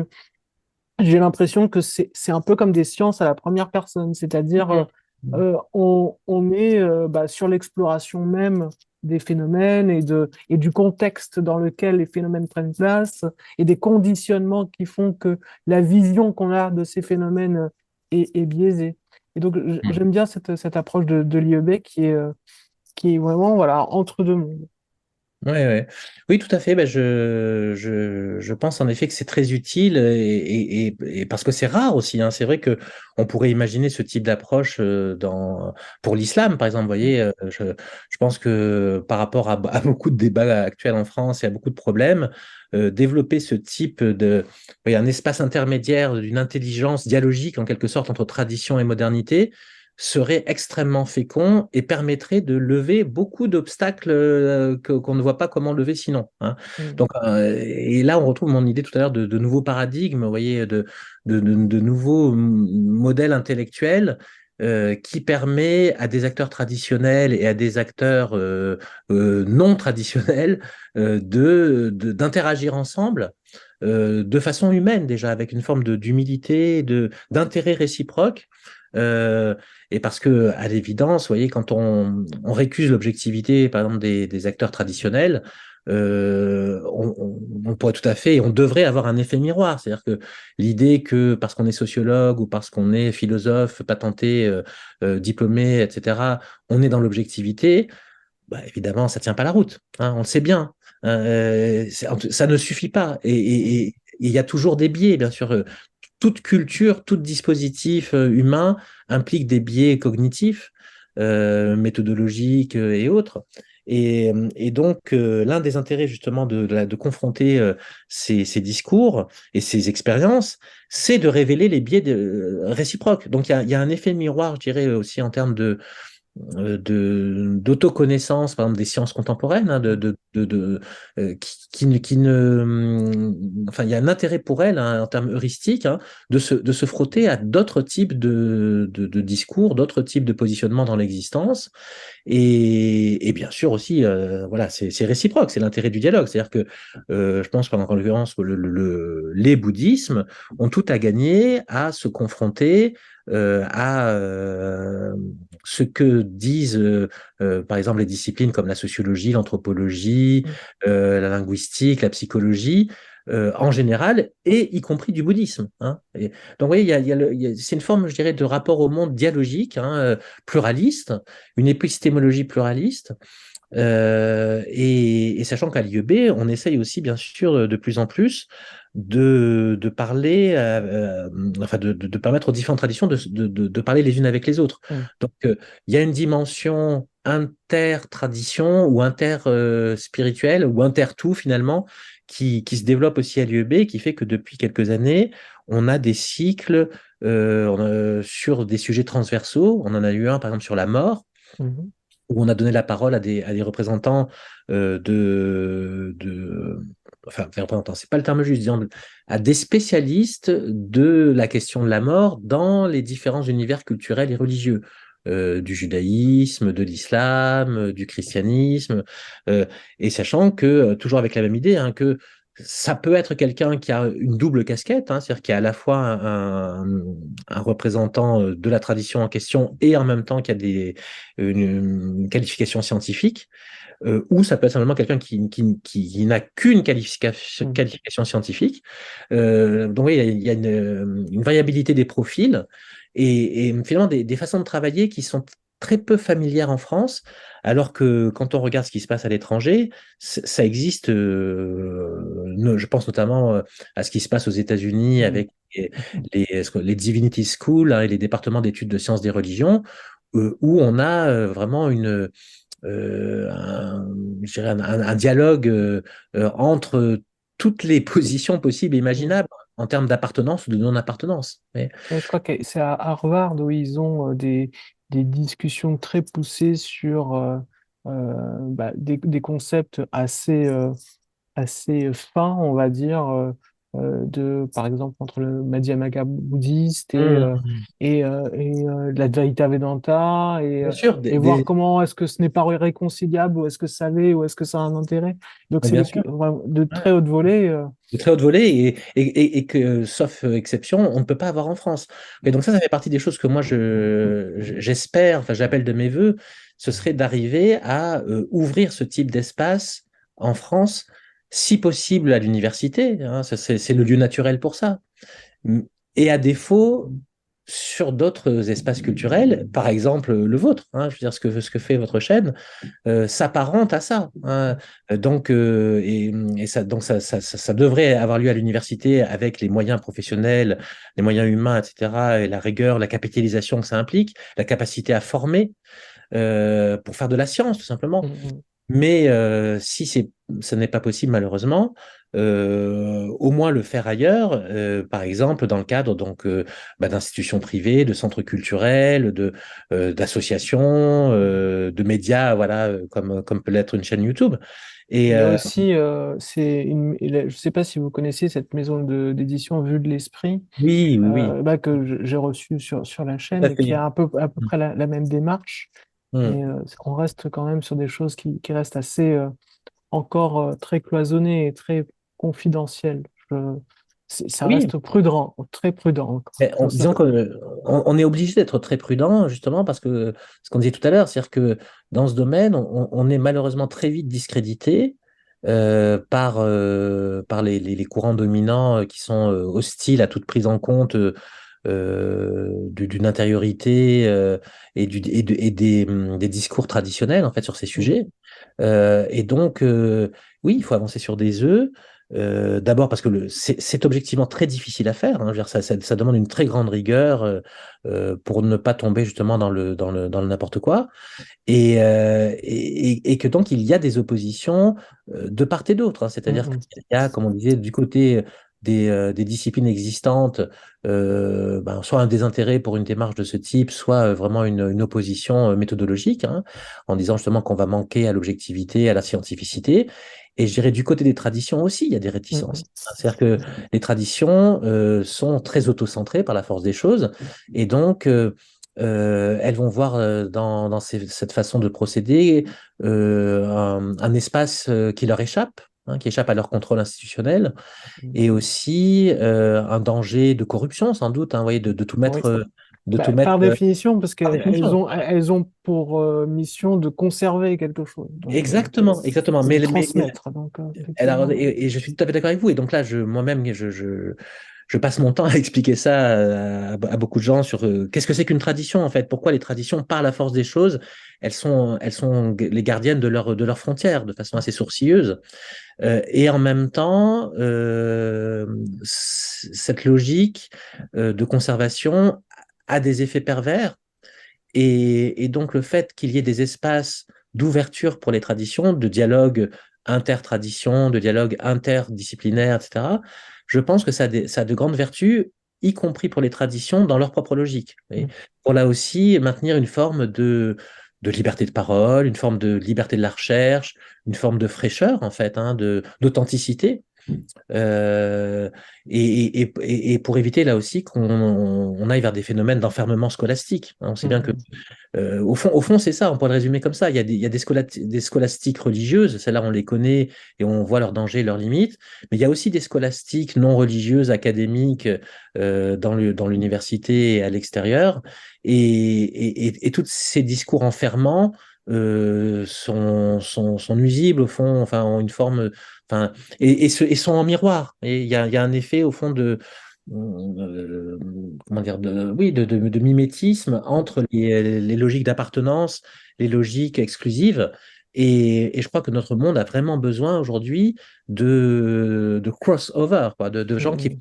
[SPEAKER 1] j'ai l'impression que c'est un peu comme des sciences à la première personne, c'est-à-dire
[SPEAKER 2] hmm,
[SPEAKER 1] on est bah, sur l'exploration même des phénomènes et du contexte dans lequel les phénomènes prennent place et des conditionnements qui font que la vision qu'on a de ces phénomènes est biaisée. Et donc
[SPEAKER 2] hmm.
[SPEAKER 1] j'aime bien cette approche de l'IEB qui est vraiment voilà, entre deux mondes.
[SPEAKER 2] Ouais, ouais. Oui, tout à fait. Ben, je pense en effet que c'est très utile et parce que c'est rare aussi, hein. C'est vrai que on pourrait imaginer ce type d'approche pour l'islam, par exemple. Vous voyez, je pense que par rapport à beaucoup de débats actuels en France et à beaucoup de problèmes, développer ce type oui, un espace intermédiaire d'une intelligence dialogique en quelque sorte entre tradition et modernité serait extrêmement fécond et permettrait de lever beaucoup d'obstacles qu'on ne voit pas comment lever sinon, hein.
[SPEAKER 1] Mm.
[SPEAKER 2] Donc, et là, on retrouve mon idée tout à l'heure de nouveaux paradigmes, vous voyez, de nouveaux modèles intellectuels qui permet à des acteurs traditionnels et à des acteurs non traditionnels d'interagir ensemble de façon humaine déjà, avec une forme d'humilité, d'intérêt réciproque. Euh, et parce que, à l'évidence, vous voyez, quand on récuse l'objectivité, par exemple, des acteurs traditionnels, on pourrait tout à fait, et on devrait avoir un effet miroir. C'est-à-dire que l'idée que parce qu'on est sociologue ou parce qu'on est philosophe, patenté, diplômé, etc., on est dans l'objectivité, bah, évidemment, ça tient pas la route, hein, on le sait bien. Ça ne suffit pas. Et il y a toujours des biais, bien sûr. Toute culture, tout dispositif humain implique des biais cognitifs, méthodologiques et autres. Et donc, l'un des intérêts justement de confronter ces discours et ces expériences, c'est de révéler les biais réciproques. Donc, il y a un effet miroir, je dirais, aussi en termes d'autoconnaissance, par exemple des sciences contemporaines, hein, enfin, il y a un intérêt pour elles, hein, en termes heuristiques, hein, de se frotter à d'autres types de discours, d'autres types de positionnements dans l'existence. Et bien sûr aussi, voilà, c'est réciproque, c'est l'intérêt du dialogue. C'est-à-dire que je pense, qu'en l'occurrence, les bouddhismes ont tout à gagner à se confronter à ce que disent, par exemple, les disciplines comme la sociologie, l'anthropologie,
[SPEAKER 1] Mm.
[SPEAKER 2] la linguistique, la psychologie. en général, et y compris du bouddhisme. Hein. Et, donc, vous voyez, c'est une forme, je dirais, de rapport au monde dialogique, hein, pluraliste, une épistémologie pluraliste. Et sachant qu'à l'IEB, on essaye aussi, bien sûr, de plus en plus de parler, enfin de permettre aux différentes traditions de parler les unes avec les autres.
[SPEAKER 1] Mm.
[SPEAKER 2] Donc, il y a une dimension inter-tradition ou inter-spirituelle ou inter-tout finalement qui se développe aussi à l'IEB, qui fait que depuis quelques années, on a des cycles sur des sujets transversaux. On en a eu un, par exemple, sur la mort
[SPEAKER 1] Mhm.
[SPEAKER 2] où on a donné la parole à des représentants enfin, des représentants, c'est pas le terme juste, disons, à des spécialistes de la question de la mort dans les différents univers culturels et religieux. Du judaïsme, de l'islam, du christianisme, euh, et sachant que, toujours avec la même idée, hein, que ça peut être quelqu'un qui a une double casquette, hein, c'est-à-dire qui est à la fois un représentant de la tradition en question et en même temps qui a une qualification scientifique, ou ça peut être simplement quelqu'un qui n'a qu'une
[SPEAKER 1] Mm.
[SPEAKER 2] qualification scientifique. Donc oui, il y a une variabilité des profils et finalement des façons de travailler qui sont très peu familières en France, alors que quand on regarde ce qui se passe à l'étranger, ça existe. Je pense notamment à ce qui se passe aux États-Unis
[SPEAKER 1] Mm.
[SPEAKER 2] avec les Divinity School, hein, et les départements d'études de sciences des religions, où on a vraiment je dirais un dialogue entre toutes les positions possibles et
[SPEAKER 1] Mm.
[SPEAKER 2] imaginables en termes d'appartenance ou de non-appartenance.
[SPEAKER 1] Et je crois que c'est à Harvard où ils ont des discussions très poussées sur des concepts assez fins, on va dire, par exemple, entre le Madhyamaka bouddhiste
[SPEAKER 2] Hum,
[SPEAKER 1] et l'Advaita Vedanta,
[SPEAKER 2] bien sûr,
[SPEAKER 1] et voir comment est-ce que ce n'est pas réconciliable, ou est-ce que ça l'est, ou est-ce que ça a un intérêt. Donc, c'est
[SPEAKER 2] bien sûr.
[SPEAKER 1] vraiment de
[SPEAKER 2] Ouais.
[SPEAKER 1] très haute volée.
[SPEAKER 2] De très haute volée et que, sauf exception, on ne peut pas avoir en France. Et donc ça fait partie des choses que moi, j'espère, enfin j'appelle de mes voeux, ce serait d'arriver à ouvrir ce type d'espace en France, si possible à l'université, hein, c'est le lieu naturel pour ça. Et à défaut, sur d'autres espaces culturels, par exemple le vôtre, hein, je veux dire ce que fait votre chaîne, s'apparente à ça. Hein. Donc, ça devrait avoir lieu à l'université avec les moyens professionnels, les moyens humains, etc., et la rigueur, la capitalisation que ça implique, la capacité à former pour faire de la science, tout simplement.
[SPEAKER 1] Mm,
[SPEAKER 2] Mais si ce n'est pas possible, malheureusement, au moins le faire ailleurs, par exemple dans le cadre donc d'institutions privées, de centres culturels, d'associations, de médias, voilà, comme peut l'être une chaîne YouTube. Et
[SPEAKER 1] Il y a aussi, je ne sais pas si vous connaissez cette maison d'édition Vue de l'Esprit,
[SPEAKER 2] oui, oui, oui,
[SPEAKER 1] que j'ai reçue sur la
[SPEAKER 2] tout à
[SPEAKER 1] chaîne, et qui
[SPEAKER 2] fait.
[SPEAKER 1] a à peu près la même démarche.
[SPEAKER 2] Mm.
[SPEAKER 1] Mais on reste quand même sur des choses qui restent assez encore très cloisonnées et très confidentielles. Ça
[SPEAKER 2] Oui,
[SPEAKER 1] reste prudent, très prudent encore.
[SPEAKER 2] mais disons qu'on on est obligé d'être très prudent, justement, parce que ce qu'on disait tout à l'heure, c'est-à-dire que dans ce domaine, on est malheureusement très vite discrédité par les courants dominants qui sont hostiles à toute prise en compte d'une intériorité des discours traditionnels, en fait, sur ces
[SPEAKER 1] Mhm.
[SPEAKER 2] sujets. Et donc, oui, il faut avancer sur des œufs. D'abord parce que c'est objectivement très difficile à faire. Hein. Je veux dire, ça demande une très grande rigueur pour ne pas tomber justement dans le n'importe quoi. Et que donc il y a des oppositions de part et d'autre. Hein. C'est-à-dire
[SPEAKER 1] Mhm.
[SPEAKER 2] qu'il y a, comme on disait, du côté des disciplines existantes, soit un désintérêt pour une démarche de ce type, soit vraiment une opposition méthodologique, hein, en disant justement qu'on va manquer à l'objectivité, à la scientificité. Et je dirais du côté des traditions aussi, il y a des réticences.
[SPEAKER 1] Mhm.
[SPEAKER 2] C'est-à-dire que les traditions sont très autocentrées par la force des choses, et donc elles vont voir dans cette façon de procéder un espace qui leur échappe, hein, qui échappe à leur contrôle institutionnel,
[SPEAKER 1] Mhm.
[SPEAKER 2] et aussi un danger de corruption, sans doute, hein, vous voyez, de tout mettre
[SPEAKER 1] Oui.
[SPEAKER 2] de tout mettre
[SPEAKER 1] Par définition, parce
[SPEAKER 2] par définition.
[SPEAKER 1] elles ont pour mission de conserver quelque chose, donc,
[SPEAKER 2] Exactement, exactement.
[SPEAKER 1] ou de transmettre. Donc,
[SPEAKER 2] Alors,
[SPEAKER 1] effectivement.
[SPEAKER 2] et je suis tout à fait d'accord avec vous. Et donc là, moi-même, je passe mon temps à expliquer ça à beaucoup de gens sur qu'est-ce que c'est qu'une tradition en fait. Pourquoi les traditions, par la force des choses, elles sont les gardiennes de leurs frontières de façon assez sourcilleuse. Et en même temps, cette logique de conservation a des effets pervers. Et donc le fait qu'il y ait des espaces d'ouverture pour les traditions, de dialogue inter-tradition, de dialogue interdisciplinaire, etc., je pense que ça a de grandes vertus, y compris pour les traditions, dans leur propre logique. Et
[SPEAKER 1] Mm.
[SPEAKER 2] pour là aussi maintenir une forme de liberté de parole, une forme de liberté de la recherche, une forme de fraîcheur, en fait, hein, d'authenticité. Euh, et pour éviter là aussi qu'on aille vers des phénomènes d'enfermement scolastique. Hein. On sait bien que
[SPEAKER 1] Mm.
[SPEAKER 2] au fond, c'est ça, on pourrait le résumer comme ça. Il y a des scolastiques religieuses, celles-là, on les connaît et on voit leurs dangers, leurs limites. Mais il y a aussi des scolastiques non religieuses, académiques, dans l'université et à l'extérieur. Et tous ces discours enfermants sont nuisibles, au fond, enfin, ont une forme. Enfin, et sont en miroir. Et il y a un effet, au fond, euh, comment dire, oui, de mimétisme entre les logiques d'appartenance, les logiques exclusives. Et je crois que notre monde a vraiment besoin aujourd'hui de crossover, quoi, de gens qui
[SPEAKER 1] Mm.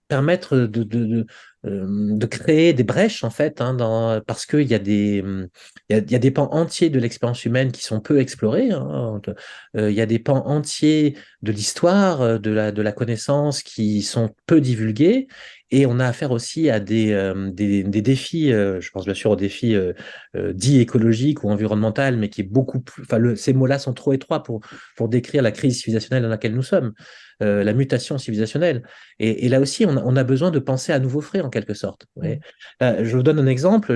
[SPEAKER 2] permettre de créer des brèches, en fait, hein, parce qu'il y a il y a des pans entiers de l'expérience humaine qui sont peu explorés. Hein. Il y a des pans entiers de l'histoire, de la connaissance qui sont peu divulgués. Et on a affaire aussi à des défis, je pense bien sûr aux défis dits écologiques ou environnementaux, mais qui est beaucoup plus. Enfin, ces mots-là sont trop étroits pour décrire la crise civilisationnelle dans laquelle nous sommes, la mutation civilisationnelle. Et là aussi, on a besoin de penser à nouveau frais, en quelque sorte. Vous voyez.
[SPEAKER 1] Mm.
[SPEAKER 2] Je vous donne un exemple.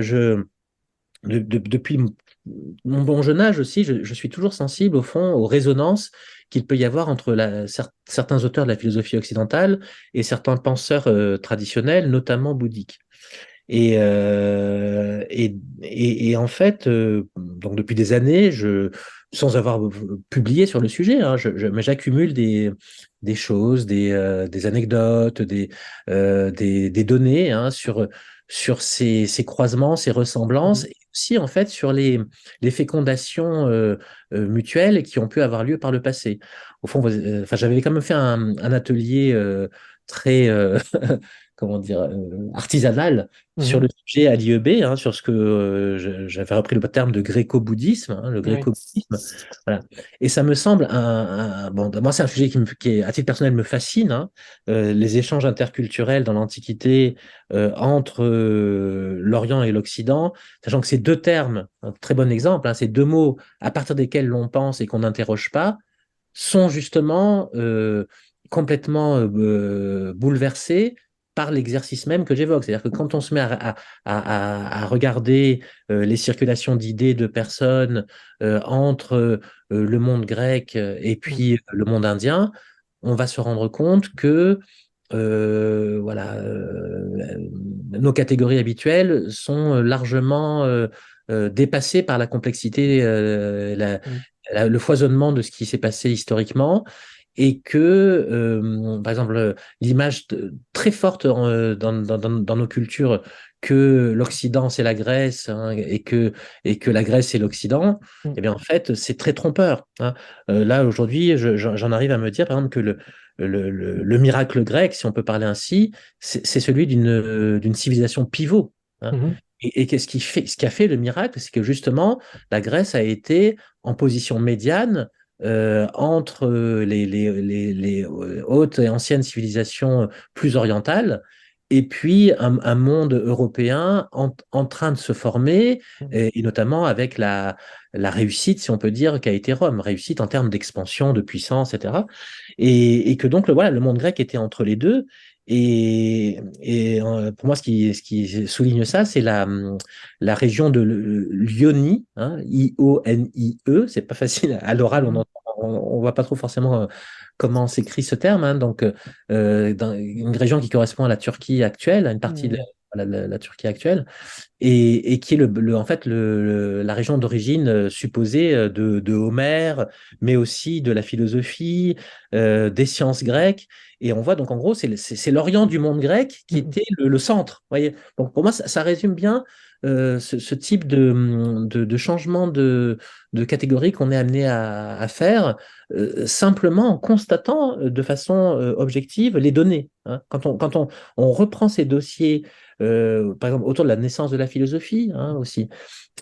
[SPEAKER 2] Depuis mon bon jeune âge aussi, je suis toujours sensible, au fond, aux résonances qu'il peut y avoir entre certains auteurs de la philosophie occidentale et certains penseurs traditionnels, notamment bouddhiques. Et en fait, donc depuis des années, sans avoir publié sur le sujet, hein, mais j'accumule des choses, des anecdotes, des données, hein, sur ces croisements, ces ressemblances,
[SPEAKER 1] Mm.
[SPEAKER 2] et aussi en fait sur les fécondations mutuelles qui ont pu avoir lieu par le passé. Au fond, enfin, j'avais quand même fait un atelier très, comment dire, artisanal sur
[SPEAKER 1] Mhm.
[SPEAKER 2] le sujet à l'IEB, hein, sur ce que j'avais repris le terme de gréco-bouddhisme, hein, le
[SPEAKER 1] Oui.
[SPEAKER 2] gréco-bouddhisme. Voilà. Et ça me semble bon, moi c'est un sujet à titre personnel, me fascine, hein, les échanges interculturels dans l'Antiquité entre l'Orient et l'Occident, sachant que ces deux termes, un très bon exemple, hein, ces deux mots à partir desquels l'on pense et qu'on n'interroge pas, sont justement complètement bouleversés par l'exercice même que j'évoque. C'est-à-dire que quand on se met à regarder les circulations d'idées de personnes entre le monde grec et
[SPEAKER 1] Mm.
[SPEAKER 2] puis le monde indien, on va se rendre compte que voilà, nos catégories habituelles sont largement dépassées par la complexité,
[SPEAKER 1] Mm.
[SPEAKER 2] le foisonnement de ce qui s'est passé historiquement, et que, par exemple, l'image très forte dans nos cultures que l'Occident c'est la Grèce, hein, et que la Grèce c'est l'Occident,
[SPEAKER 1] Mm.
[SPEAKER 2] eh bien en fait c'est très trompeur. Hein. Là aujourd'hui, j'en arrive à me dire par exemple que le miracle grec, si on peut parler ainsi, c'est celui d'une civilisation pivot. Hein.
[SPEAKER 1] Mhm.
[SPEAKER 2] Et ce qui a fait le miracle, c'est que justement, la Grèce a été en position médiane entre les hautes et anciennes civilisations plus orientales, et puis un monde européen en train de se former,
[SPEAKER 1] Mm.
[SPEAKER 2] et notamment avec la réussite, si on peut dire, qu'a été Rome, réussite en termes d'expansion, de puissance, etc. Et que donc, voilà, le monde grec était entre les deux. Pour moi, ce qui souligne ça, c'est la région de l'Ionie, hein, I-O-N-I-E. C'est pas facile à l'oral,
[SPEAKER 1] Mhm.
[SPEAKER 2] on voit pas trop forcément comment s'écrit ce terme. Hein. Donc, dans une région qui correspond à la Turquie actuelle, à une partie de
[SPEAKER 1] Mm.
[SPEAKER 2] la Turquie actuelle, et qui est en fait la région d'origine supposée de Homère, mais aussi de la philosophie, des sciences grecques. Et on voit donc en gros, c'est l'Orient du monde grec qui
[SPEAKER 1] Mhm.
[SPEAKER 2] était le centre. Voyez. Donc pour moi, ça résume bien ce type de changement de catégorie qu'on est amené à faire, simplement en constatant de façon objective les données. Hein. On reprend ces dossiers, par exemple autour de la naissance de la philosophie aussi,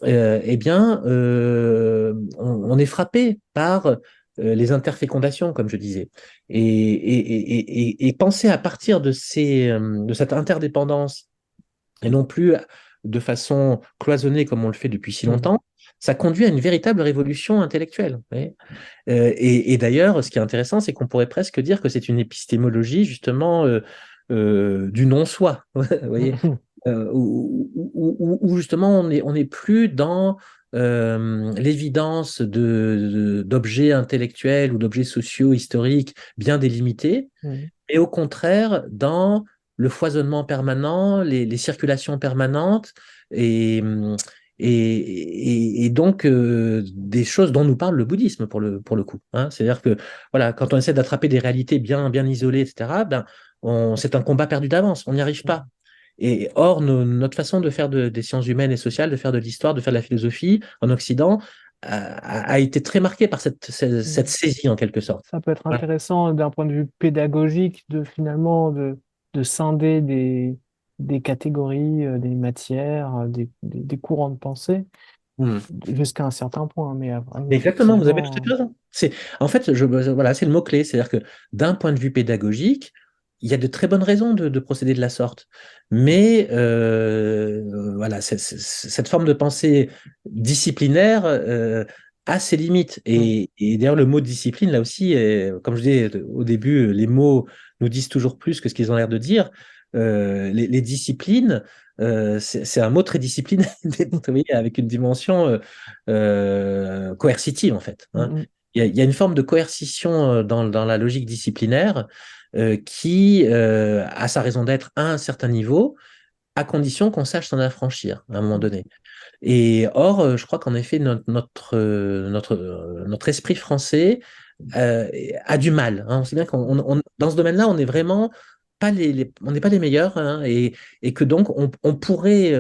[SPEAKER 2] eh bien, on est frappé par les interfécondations, comme je disais. Et penser à partir de cette interdépendance, et non plus de façon cloisonnée comme on le fait depuis si
[SPEAKER 1] Mhm.
[SPEAKER 2] longtemps, ça conduit à une véritable révolution intellectuelle. Vous voyez. Et d'ailleurs, ce qui est intéressant, c'est qu'on pourrait presque dire que c'est une épistémologie justement du non-soi, vous voyez,
[SPEAKER 1] Mhm.
[SPEAKER 2] où justement on n'est plus dans l'évidence d'objets intellectuels ou d'objets sociaux historiques bien délimités,
[SPEAKER 1] Mhm.
[SPEAKER 2] mais au contraire dans le foisonnement permanent, les circulations permanentes et, et donc des choses dont nous parle le bouddhisme pour le coup. Hein. C'est-à-dire que voilà, quand on essaie d'attraper des réalités bien isolées, etc., ben, c'est un combat perdu d'avance, on n'y arrive pas. Et or, notre façon de faire des sciences humaines et sociales, de faire de l'histoire, de faire de la philosophie en Occident, a été très marquée par cette
[SPEAKER 1] Mhm.
[SPEAKER 2] saisie en quelque sorte.
[SPEAKER 1] Ça peut être
[SPEAKER 2] Voilà.
[SPEAKER 1] intéressant d'un point de vue pédagogique de finalement de scinder des catégories, des matières, des courants de pensée
[SPEAKER 2] Hmm.
[SPEAKER 1] jusqu'à un certain point. Mais
[SPEAKER 2] Exactement, vous avez tout à
[SPEAKER 1] effectivement,
[SPEAKER 2] fait raison. En fait, voilà, c'est le mot-clé. C'est-à-dire que d'un point de vue pédagogique, il y a de très bonnes raisons de procéder de la sorte. Mais voilà, cette forme de pensée disciplinaire a ses limites.
[SPEAKER 1] mm,
[SPEAKER 2] Et d'ailleurs, le mot discipline, là aussi, comme je disais au début, les mots nous disent toujours plus que ce qu'ils ont l'air de dire. Les disciplines, c'est un mot très discipliné, vous voyez, avec une dimension coercitive, en fait.
[SPEAKER 1] mm,
[SPEAKER 2] Hein.
[SPEAKER 1] mm,
[SPEAKER 2] Il y a une forme de coercition dans la logique disciplinaire qui a sa raison d'être à un certain niveau, à condition qu'on sache s'en affranchir à un moment
[SPEAKER 1] mm,
[SPEAKER 2] donné. Et or, je crois qu'en effet, notre esprit français a du mal. Hein. On sait bien dans ce domaine-là, on n'est vraiment pas on n'est pas les meilleurs, hein, et que donc on pourrait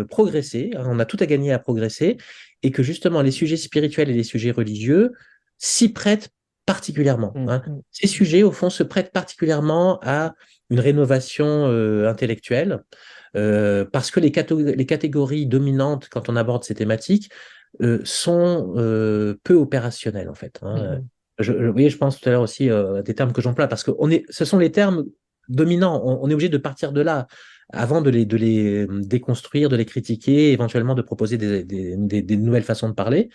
[SPEAKER 2] progresser. Hein. On a tout à gagner à progresser, et que justement les sujets spirituels et les sujets religieux s'y prêtent particulièrement.
[SPEAKER 1] mm,
[SPEAKER 2] Hein.
[SPEAKER 1] mm,
[SPEAKER 2] Ces sujets, au fond, se prêtent particulièrement à une rénovation intellectuelle, parce que les catégories dominantes quand on aborde ces thématiques sont peu opérationnelles en fait.
[SPEAKER 1] mm,
[SPEAKER 2] Hein.
[SPEAKER 1] mm.
[SPEAKER 2] Vous voyez, je pense tout à l'heure aussi à des termes que j'emploie parce que ce sont les termes dominants. On est obligé de partir de là avant de les déconstruire, de les critiquer, éventuellement de proposer des nouvelles façons de parler.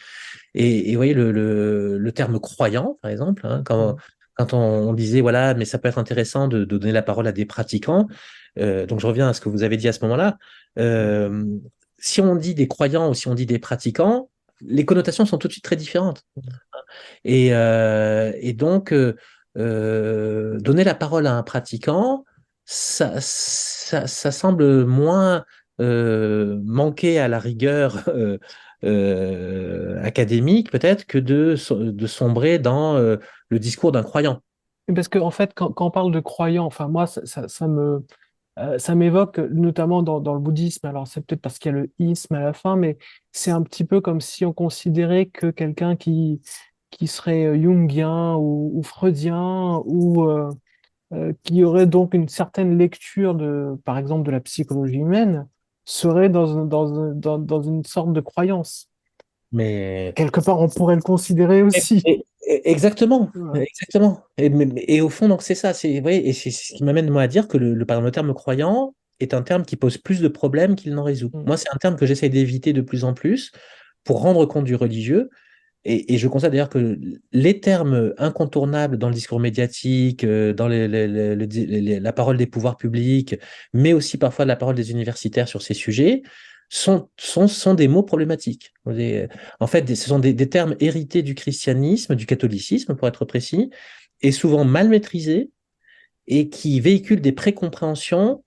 [SPEAKER 2] Et vous voyez, le terme croyant, par exemple, hein,
[SPEAKER 1] Mm.
[SPEAKER 2] quand on disait, voilà, mais ça peut être intéressant de donner la parole à des pratiquants. Donc, je reviens à ce que vous avez dit à ce moment-là. Euh, Si on dit des croyants ou si on dit des pratiquants, les connotations sont tout de suite très différentes. Et donc, donner la parole à un pratiquant, ça semble moins manquer à la rigueur académique, peut-être, que de sombrer dans le discours d'un croyant.
[SPEAKER 1] Parce que en fait, quand on parle de croyants, enfin moi, ça m'évoque notamment dans le bouddhisme. Alors c'est peut-être parce qu'il y a le isme à la fin, mais c'est un petit peu comme si on considérait que quelqu'un qui serait jungien ou freudien ou qui aurait donc une certaine lecture par exemple, de la psychologie humaine, serait dans une sorte de croyance.
[SPEAKER 2] Mais
[SPEAKER 1] Quelque part, on pourrait le considérer aussi.
[SPEAKER 2] exactement,
[SPEAKER 1] Voilà.
[SPEAKER 2] exactement. Et au fond, donc c'est ça. Vous voyez, et c'est ce qui m'amène moi à dire que par exemple, le terme croyant est un terme qui pose plus de problèmes qu'il n'en résout.
[SPEAKER 1] Mm,
[SPEAKER 2] Moi, c'est un terme que j'essaie d'éviter de plus en plus pour rendre compte du religieux. Et je constate d'ailleurs que les termes incontournables dans le discours médiatique, dans la parole des pouvoirs publics, mais aussi parfois la parole des universitaires sur ces sujets, sont des mots problématiques. En fait, ce sont des termes hérités du christianisme, du catholicisme pour être précis, et souvent mal maîtrisés, et qui véhiculent des précompréhensions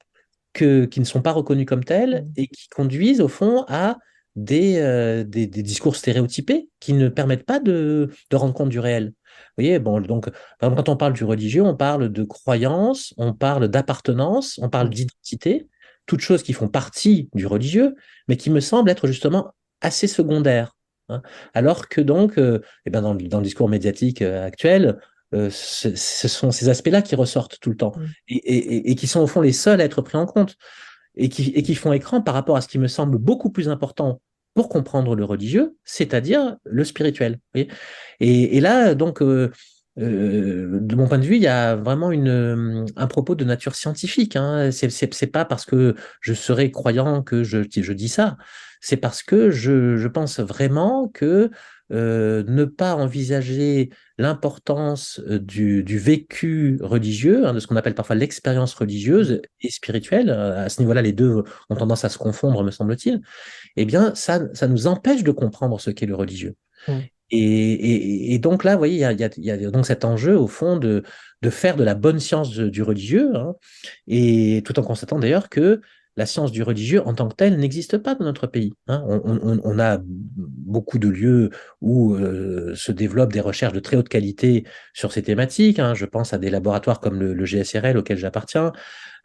[SPEAKER 2] qui ne sont pas reconnus comme tels et qui conduisent au fond à des discours stéréotypés qui ne permettent pas de rendre compte du réel. Vous voyez, bon, donc, par exemple, quand on parle du religieux, on parle de croyance, on parle d'appartenance, on parle d'identité, toutes choses qui font partie du religieux, mais qui me semblent être justement assez secondaires, hein. Alors que donc, eh ben dans le discours médiatique actuel, ce sont ces aspects-là qui ressortent tout le temps et qui sont au fond les seuls à être pris en compte et qui font écran par rapport à ce qui me semble beaucoup plus important pour comprendre le religieux, c'est-à-dire le spirituel. Vous voyez. Et là, donc, de mon point de vue, il y a vraiment un propos de nature scientifique, hein. C'est pas parce que je serais croyant que je dis ça. C'est parce que je pense vraiment que ne pas envisager l'importance du vécu religieux, hein, de ce qu'on appelle parfois l'expérience religieuse et spirituelle, à ce niveau-là, les deux ont tendance à se confondre, me semble-t-il, eh bien, ça nous empêche de comprendre ce qu'est le religieux.
[SPEAKER 1] Mm.
[SPEAKER 2] Et donc là, vous voyez, il y a donc cet enjeu, au fond, de faire de la bonne science du religieux, hein, et tout en constatant d'ailleurs que la science du religieux en tant que telle n'existe pas dans notre pays, hein. On a beaucoup de lieux où se développent des recherches de très haute qualité sur ces thématiques, hein. Je pense à des laboratoires comme le GSRL auquel j'appartiens,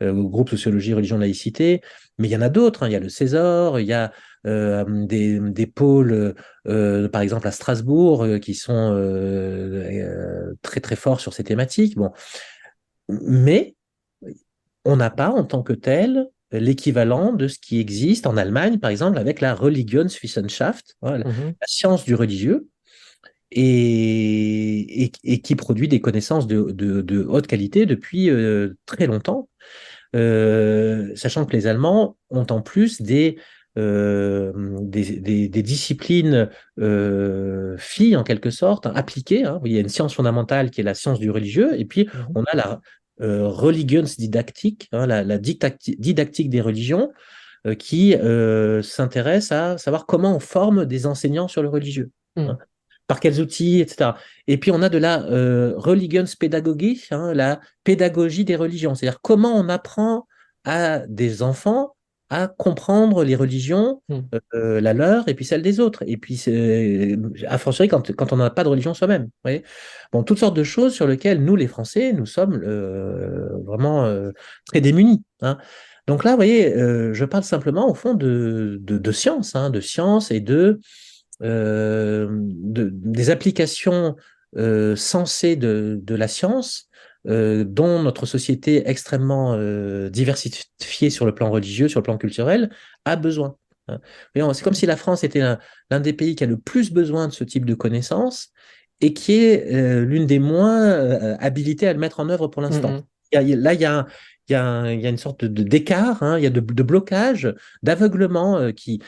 [SPEAKER 2] au groupe Sociologie, Religion, Laïcité, mais il y en a d'autres, hein. Il y a le César, il y a des pôles, par exemple à Strasbourg, qui sont très très forts sur ces thématiques. Bon, mais on n'a pas en tant que tel l'équivalent de ce qui existe en Allemagne, par exemple, avec la Religionswissenschaft, hein,
[SPEAKER 1] Mhm.
[SPEAKER 2] la science du religieux, et qui produit des connaissances de haute qualité depuis très longtemps, sachant que les Allemands ont en plus des disciplines filles, en quelque sorte, hein, appliquées, hein. Il y a une science fondamentale qui est la science du religieux, et puis
[SPEAKER 1] Mhm.
[SPEAKER 2] on a la Religionsdidaktik, hein, la didactique des religions, qui s'intéresse à savoir comment on forme des enseignants sur le religieux,
[SPEAKER 1] Mm.
[SPEAKER 2] hein, par quels outils, etc. Et puis on a de la Religionspädagogik, hein, la pédagogie des religions, c'est-à-dire comment on apprend à des enfants à comprendre les religions,
[SPEAKER 1] Mm.
[SPEAKER 2] la leur et puis celle des autres. Et puis, a fortiori, quand on n'a pas de religion soi-même. Vous voyez. Bon, toutes sortes de choses sur lesquelles nous, les Français, nous sommes vraiment très démunis, hein. Donc là, vous voyez, je parle simplement au fond de science, hein, de science et des applications sensées de la science, dont notre société extrêmement diversifiée sur le plan religieux, sur le plan culturel, a besoin, hein. C'est comme si la France était l'un des pays qui a le plus besoin de ce type de connaissances et qui est l'une des moins habilitées à le mettre en œuvre pour l'instant.
[SPEAKER 1] Mm.
[SPEAKER 2] Là, il y a une sorte d'écart, hein, il y a de blocage, d'aveuglement qui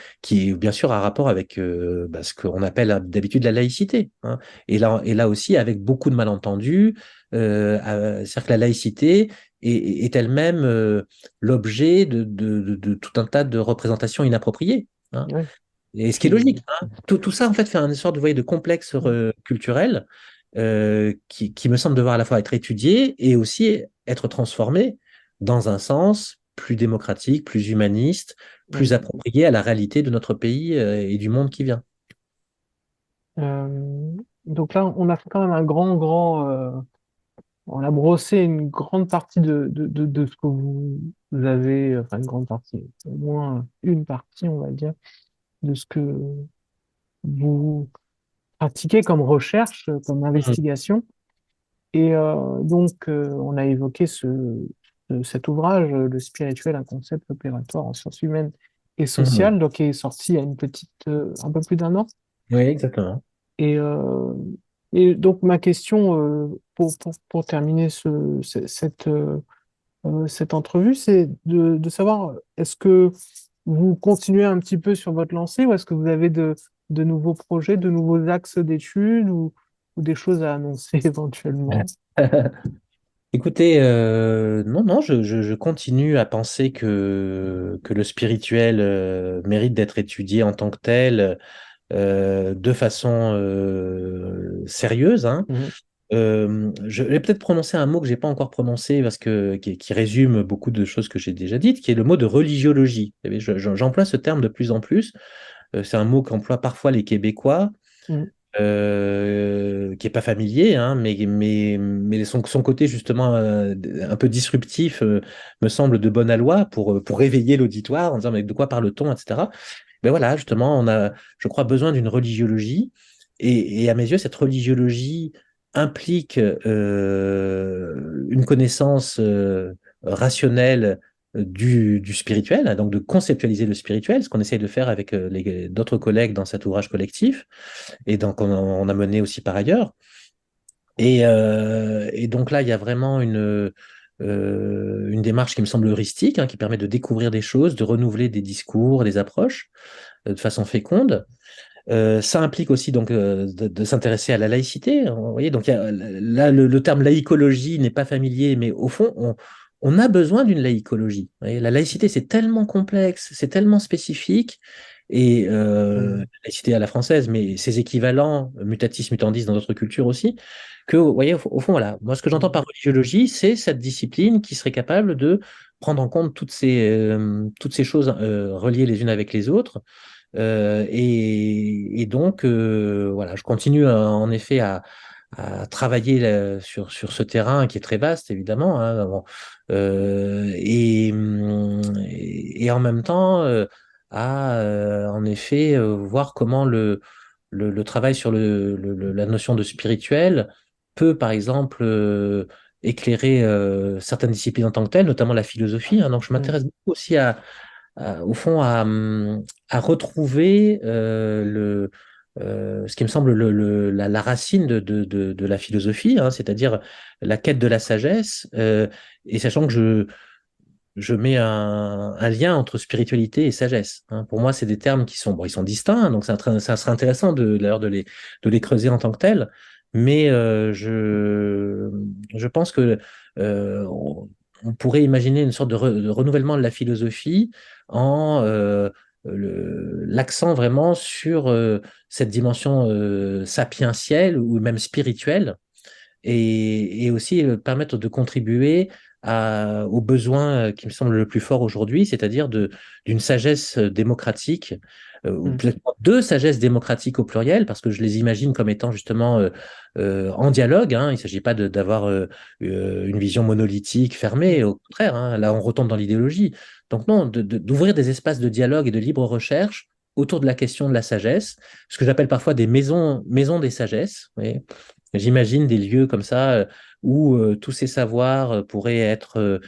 [SPEAKER 2] bien sûr a rapport avec ce qu'on appelle d'habitude la laïcité, hein. Et là aussi, avec beaucoup de malentendus, c'est-à-dire que la laïcité est elle-même l'objet de tout un tas de représentations inappropriées, hein.
[SPEAKER 1] Ouais.
[SPEAKER 2] Et ce qui est
[SPEAKER 1] Qui...
[SPEAKER 2] logique, hein. Tout ça, en fait, fait une sorte de complexe
[SPEAKER 1] Mm.
[SPEAKER 2] culturel qui me semble devoir à la fois être étudié et aussi être transformé dans un sens plus démocratique, plus humaniste, plus
[SPEAKER 1] Mm.
[SPEAKER 2] approprié à la réalité de notre pays et du monde qui vient.
[SPEAKER 1] Donc là, on a fait quand même un on a brossé une grande partie de ce que vous avez, enfin une grande partie, au moins une partie, on va dire, de ce que vous pratiquez comme recherche, comme
[SPEAKER 2] Mhm.
[SPEAKER 1] investigation. Et on a évoqué cet ouvrage, Le spirituel, un concept opératoire en sciences humaines et
[SPEAKER 2] Mhm.
[SPEAKER 1] sociales, donc qui est sorti il y a un peu plus d'un an.
[SPEAKER 2] Oui, exactement.
[SPEAKER 1] Et, euh, et donc ma question pour terminer cette entrevue, c'est de savoir, est-ce que vous continuez un petit peu sur votre lancée ou est-ce que vous avez de nouveaux projets, de nouveaux axes d'études ou des choses à annoncer éventuellement?
[SPEAKER 2] Écoutez, non, non, je continue à penser que le spirituel mérite d'être étudié en tant que tel, de façon sérieuse, hein.
[SPEAKER 1] Mhm.
[SPEAKER 2] Je vais peut-être prononcer un mot que j'ai pas encore prononcé parce que qui résume beaucoup de choses que j'ai déjà dites, qui est le mot de religiologie. Vous savez, j'emploie ce terme de plus en plus. C'est un mot qu'emploient parfois les Québécois,
[SPEAKER 1] Mm.
[SPEAKER 2] qui est pas familier, hein, mais son côté justement un peu disruptif me semble de bon aloi pour réveiller l'auditoire en disant mais de quoi parle-t-on, etc. Ben voilà, justement, on a, je crois, besoin d'une religiologie. Et à mes yeux, cette religiologie implique une connaissance rationnelle du spirituel, hein, donc de conceptualiser le spirituel, ce qu'on essaye de faire avec d'autres collègues dans cet ouvrage collectif, et donc on a mené aussi par ailleurs. Et donc là, il y a vraiment une démarche qui me semble heuristique, hein, qui permet de découvrir des choses, de renouveler des discours, des approches de façon féconde. Ça implique aussi donc de s'intéresser à la laïcité. Vous voyez, donc là, le terme laïcologie n'est pas familier, mais au fond, on a besoin d'une laïcologie. Vous voyez, la laïcité, c'est tellement complexe, c'est tellement spécifique, et
[SPEAKER 1] Mm.
[SPEAKER 2] laïcité à la française, mais ses équivalents, mutatis mutandis dans d'autres cultures aussi, que, vous voyez, au fond, voilà, moi, ce que j'entends par religiologie, c'est cette discipline qui serait capable de prendre en compte toutes ces choses reliées les unes avec les autres. Et donc, voilà, je continue en effet à travailler sur ce terrain qui est très vaste, évidemment, hein, bon, et en même temps, en effet, voir comment le travail sur la notion de spirituel peut, par exemple, éclairer certaines disciplines en tant que telles, notamment la philosophie, hein. Donc, je
[SPEAKER 1] Mm.
[SPEAKER 2] m'intéresse beaucoup aussi au fond, à retrouver ce qui me semble la racine de la philosophie, hein, c'est-à-dire la quête de la sagesse, et sachant que je mets un lien entre spiritualité et sagesse, hein. Pour moi, c'est des termes qui sont, bon, ils sont distincts, hein, donc ça serait intéressant d'ailleurs de les creuser en tant que tels, mais je pense que on pourrait imaginer une sorte de renouvellement de la philosophie en l'accent vraiment sur cette dimension sapientielle ou même spirituelle, et aussi permettre de contribuer aux besoins qui me semblent le plus fort aujourd'hui, c'est-à-dire d'une sagesse démocratique, ou
[SPEAKER 1] Mm.
[SPEAKER 2] peut-être deux sagesses démocratiques au pluriel, parce que je les imagine comme étant justement en dialogue, hein. Il ne s'agit pas d'avoir une vision monolithique, fermée, au contraire, hein. Là, on retombe dans l'idéologie. Donc non, d'ouvrir des espaces de dialogue et de libre recherche autour de la question de la sagesse, ce que j'appelle parfois des maisons des sagesses. Vous voyez. J'imagine des lieux comme ça où tous ces savoirs pourraient être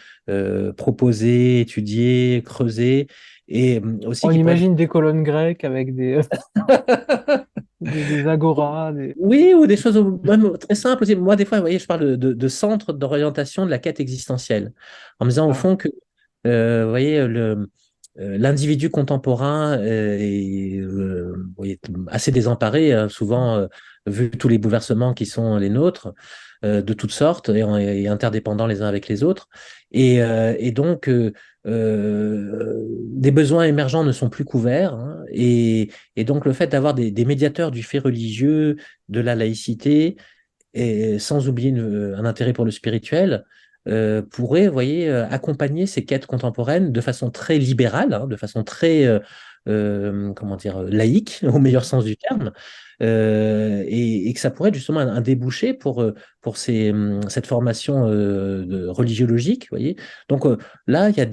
[SPEAKER 2] proposés, étudiés, creusés, et aussi
[SPEAKER 1] On
[SPEAKER 2] qui pourraient...
[SPEAKER 1] imagine des colonnes grecques avec des agoras,
[SPEAKER 2] Oui, ou des choses même très simples aussi. Moi, des fois, vous voyez, je parle de centre d'orientation de la quête existentielle, en me disant au
[SPEAKER 1] ah,
[SPEAKER 2] fond que, vous voyez, l'individu contemporain est vous voyez, assez désemparé, souvent, vu tous les bouleversements qui sont les nôtres, de toutes sortes, et interdépendants les uns avec les autres. Et donc, des besoins émergents ne sont plus couverts, hein, et donc, le fait d'avoir des médiateurs du fait religieux, de la laïcité, et sans oublier un intérêt pour le spirituel, pourrait, vous voyez, accompagner ces quêtes contemporaines de façon très libérale, hein, de façon très, comment dire, laïque, au meilleur sens du terme, et que ça pourrait être justement un débouché pour cette formation religiologique, vous voyez. Donc là, il y a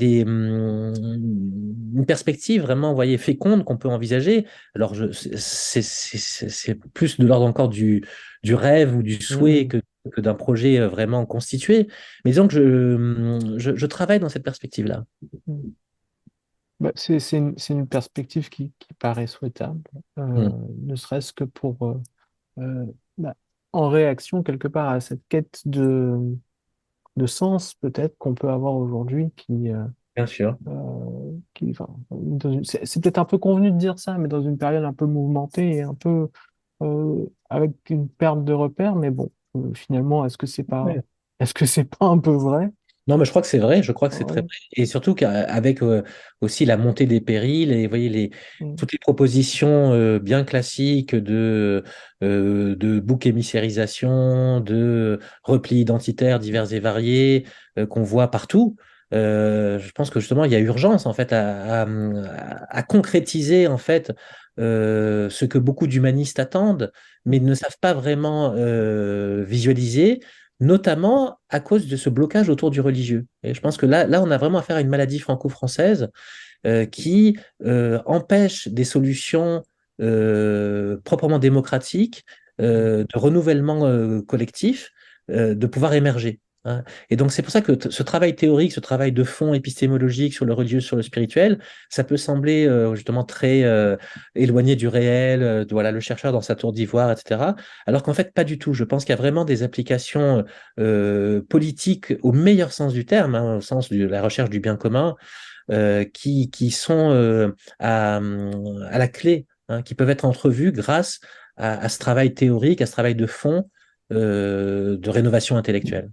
[SPEAKER 2] une perspective vraiment, vous voyez, féconde qu'on peut envisager. Alors, c'est plus de l'ordre encore du rêve ou du souhait
[SPEAKER 1] mm,
[SPEAKER 2] que d'un projet vraiment constitué. Mais disons que je travaille dans cette perspective-là.
[SPEAKER 1] mm. Bah, c'est une perspective qui paraît souhaitable,
[SPEAKER 2] Mm.
[SPEAKER 1] ne serait-ce que euh, bah, en réaction quelque part à cette quête de sens peut-être qu'on peut avoir aujourd'hui
[SPEAKER 2] Bien sûr.
[SPEAKER 1] enfin, c'est peut-être un peu convenu de dire ça, mais dans une période un peu mouvementée et un peu avec une perte de repères, mais bon, finalement,
[SPEAKER 2] Ouais.
[SPEAKER 1] est-ce que c'est pas un peu vrai?
[SPEAKER 2] Non, mais je crois que c'est vrai, je crois que c'est très
[SPEAKER 1] Ouais.
[SPEAKER 2] vrai. Et surtout qu'avec aussi la montée des périls et vous voyez
[SPEAKER 1] Mm.
[SPEAKER 2] toutes les propositions bien classiques de bouc émissérisation, de replis identitaires divers et variés qu'on voit partout, je pense que justement il y a urgence en fait à concrétiser en fait ce que beaucoup d'humanistes attendent, mais ne savent pas vraiment visualiser, notamment à cause de ce blocage autour du religieux. Et je pense que là, on a vraiment affaire à une maladie franco-française qui empêche des solutions proprement démocratiques, de renouvellement collectif, de pouvoir émerger. Hein. Et donc, c'est pour ça que ce travail théorique, ce travail de fond épistémologique sur le religieux, sur le spirituel, ça peut sembler justement très éloigné du réel, voilà, le chercheur dans sa tour d'ivoire, etc. Alors qu'en fait, pas du tout. Je pense qu'il y a vraiment des applications politiques au meilleur sens du terme, hein, au sens de la recherche du bien commun, qui sont à la clé, hein, qui peuvent être entrevues grâce à ce travail théorique, à ce travail de fond de rénovation intellectuelle.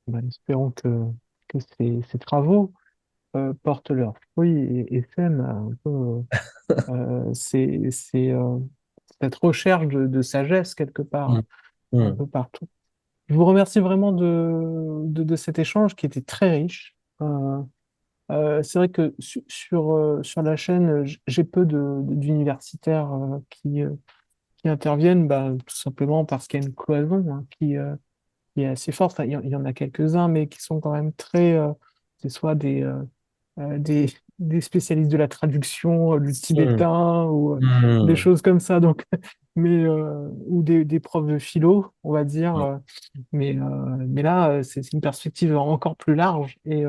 [SPEAKER 1] Ben, espérons que ces travaux portent leurs fruits et sèment un peu cette recherche de sagesse quelque part,
[SPEAKER 2] Mm.
[SPEAKER 1] un
[SPEAKER 2] Mm.
[SPEAKER 1] peu partout. Je vous remercie vraiment de cet échange qui était très riche. C'est vrai que sur la chaîne, j'ai peu d'universitaires qui interviennent, bah, tout simplement parce qu'il y a une cloison hein, qui est assez forte. Enfin, il y en a quelques-uns, mais qui sont quand même c'est soit des spécialistes de la traduction, du
[SPEAKER 2] Mm.
[SPEAKER 1] tibétain ou des
[SPEAKER 2] Mm.
[SPEAKER 1] choses comme ça. Donc, ou des profs de philo, on va dire. Mais là, c'est une perspective encore plus large et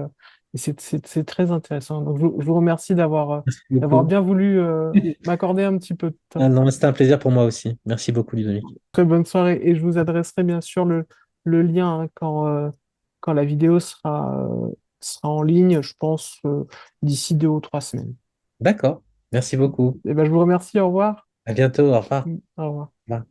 [SPEAKER 1] c'est très intéressant. Donc, je vous remercie
[SPEAKER 2] Merci
[SPEAKER 1] d'avoir
[SPEAKER 2] beaucoup.
[SPEAKER 1] bien voulu m'accorder un petit peu de
[SPEAKER 2] Ah
[SPEAKER 1] temps.
[SPEAKER 2] non, c'était un plaisir pour moi aussi. Merci beaucoup, Ludovic.
[SPEAKER 1] Très bonne soirée et je vous adresserai bien sûr le lien hein, quand la vidéo sera en ligne, je pense, d'ici 2 ou 3 semaines.
[SPEAKER 2] D'accord. Merci beaucoup.
[SPEAKER 1] Et ben, je vous remercie, au revoir.
[SPEAKER 2] À bientôt. Au revoir.
[SPEAKER 1] Au revoir.
[SPEAKER 2] Au revoir.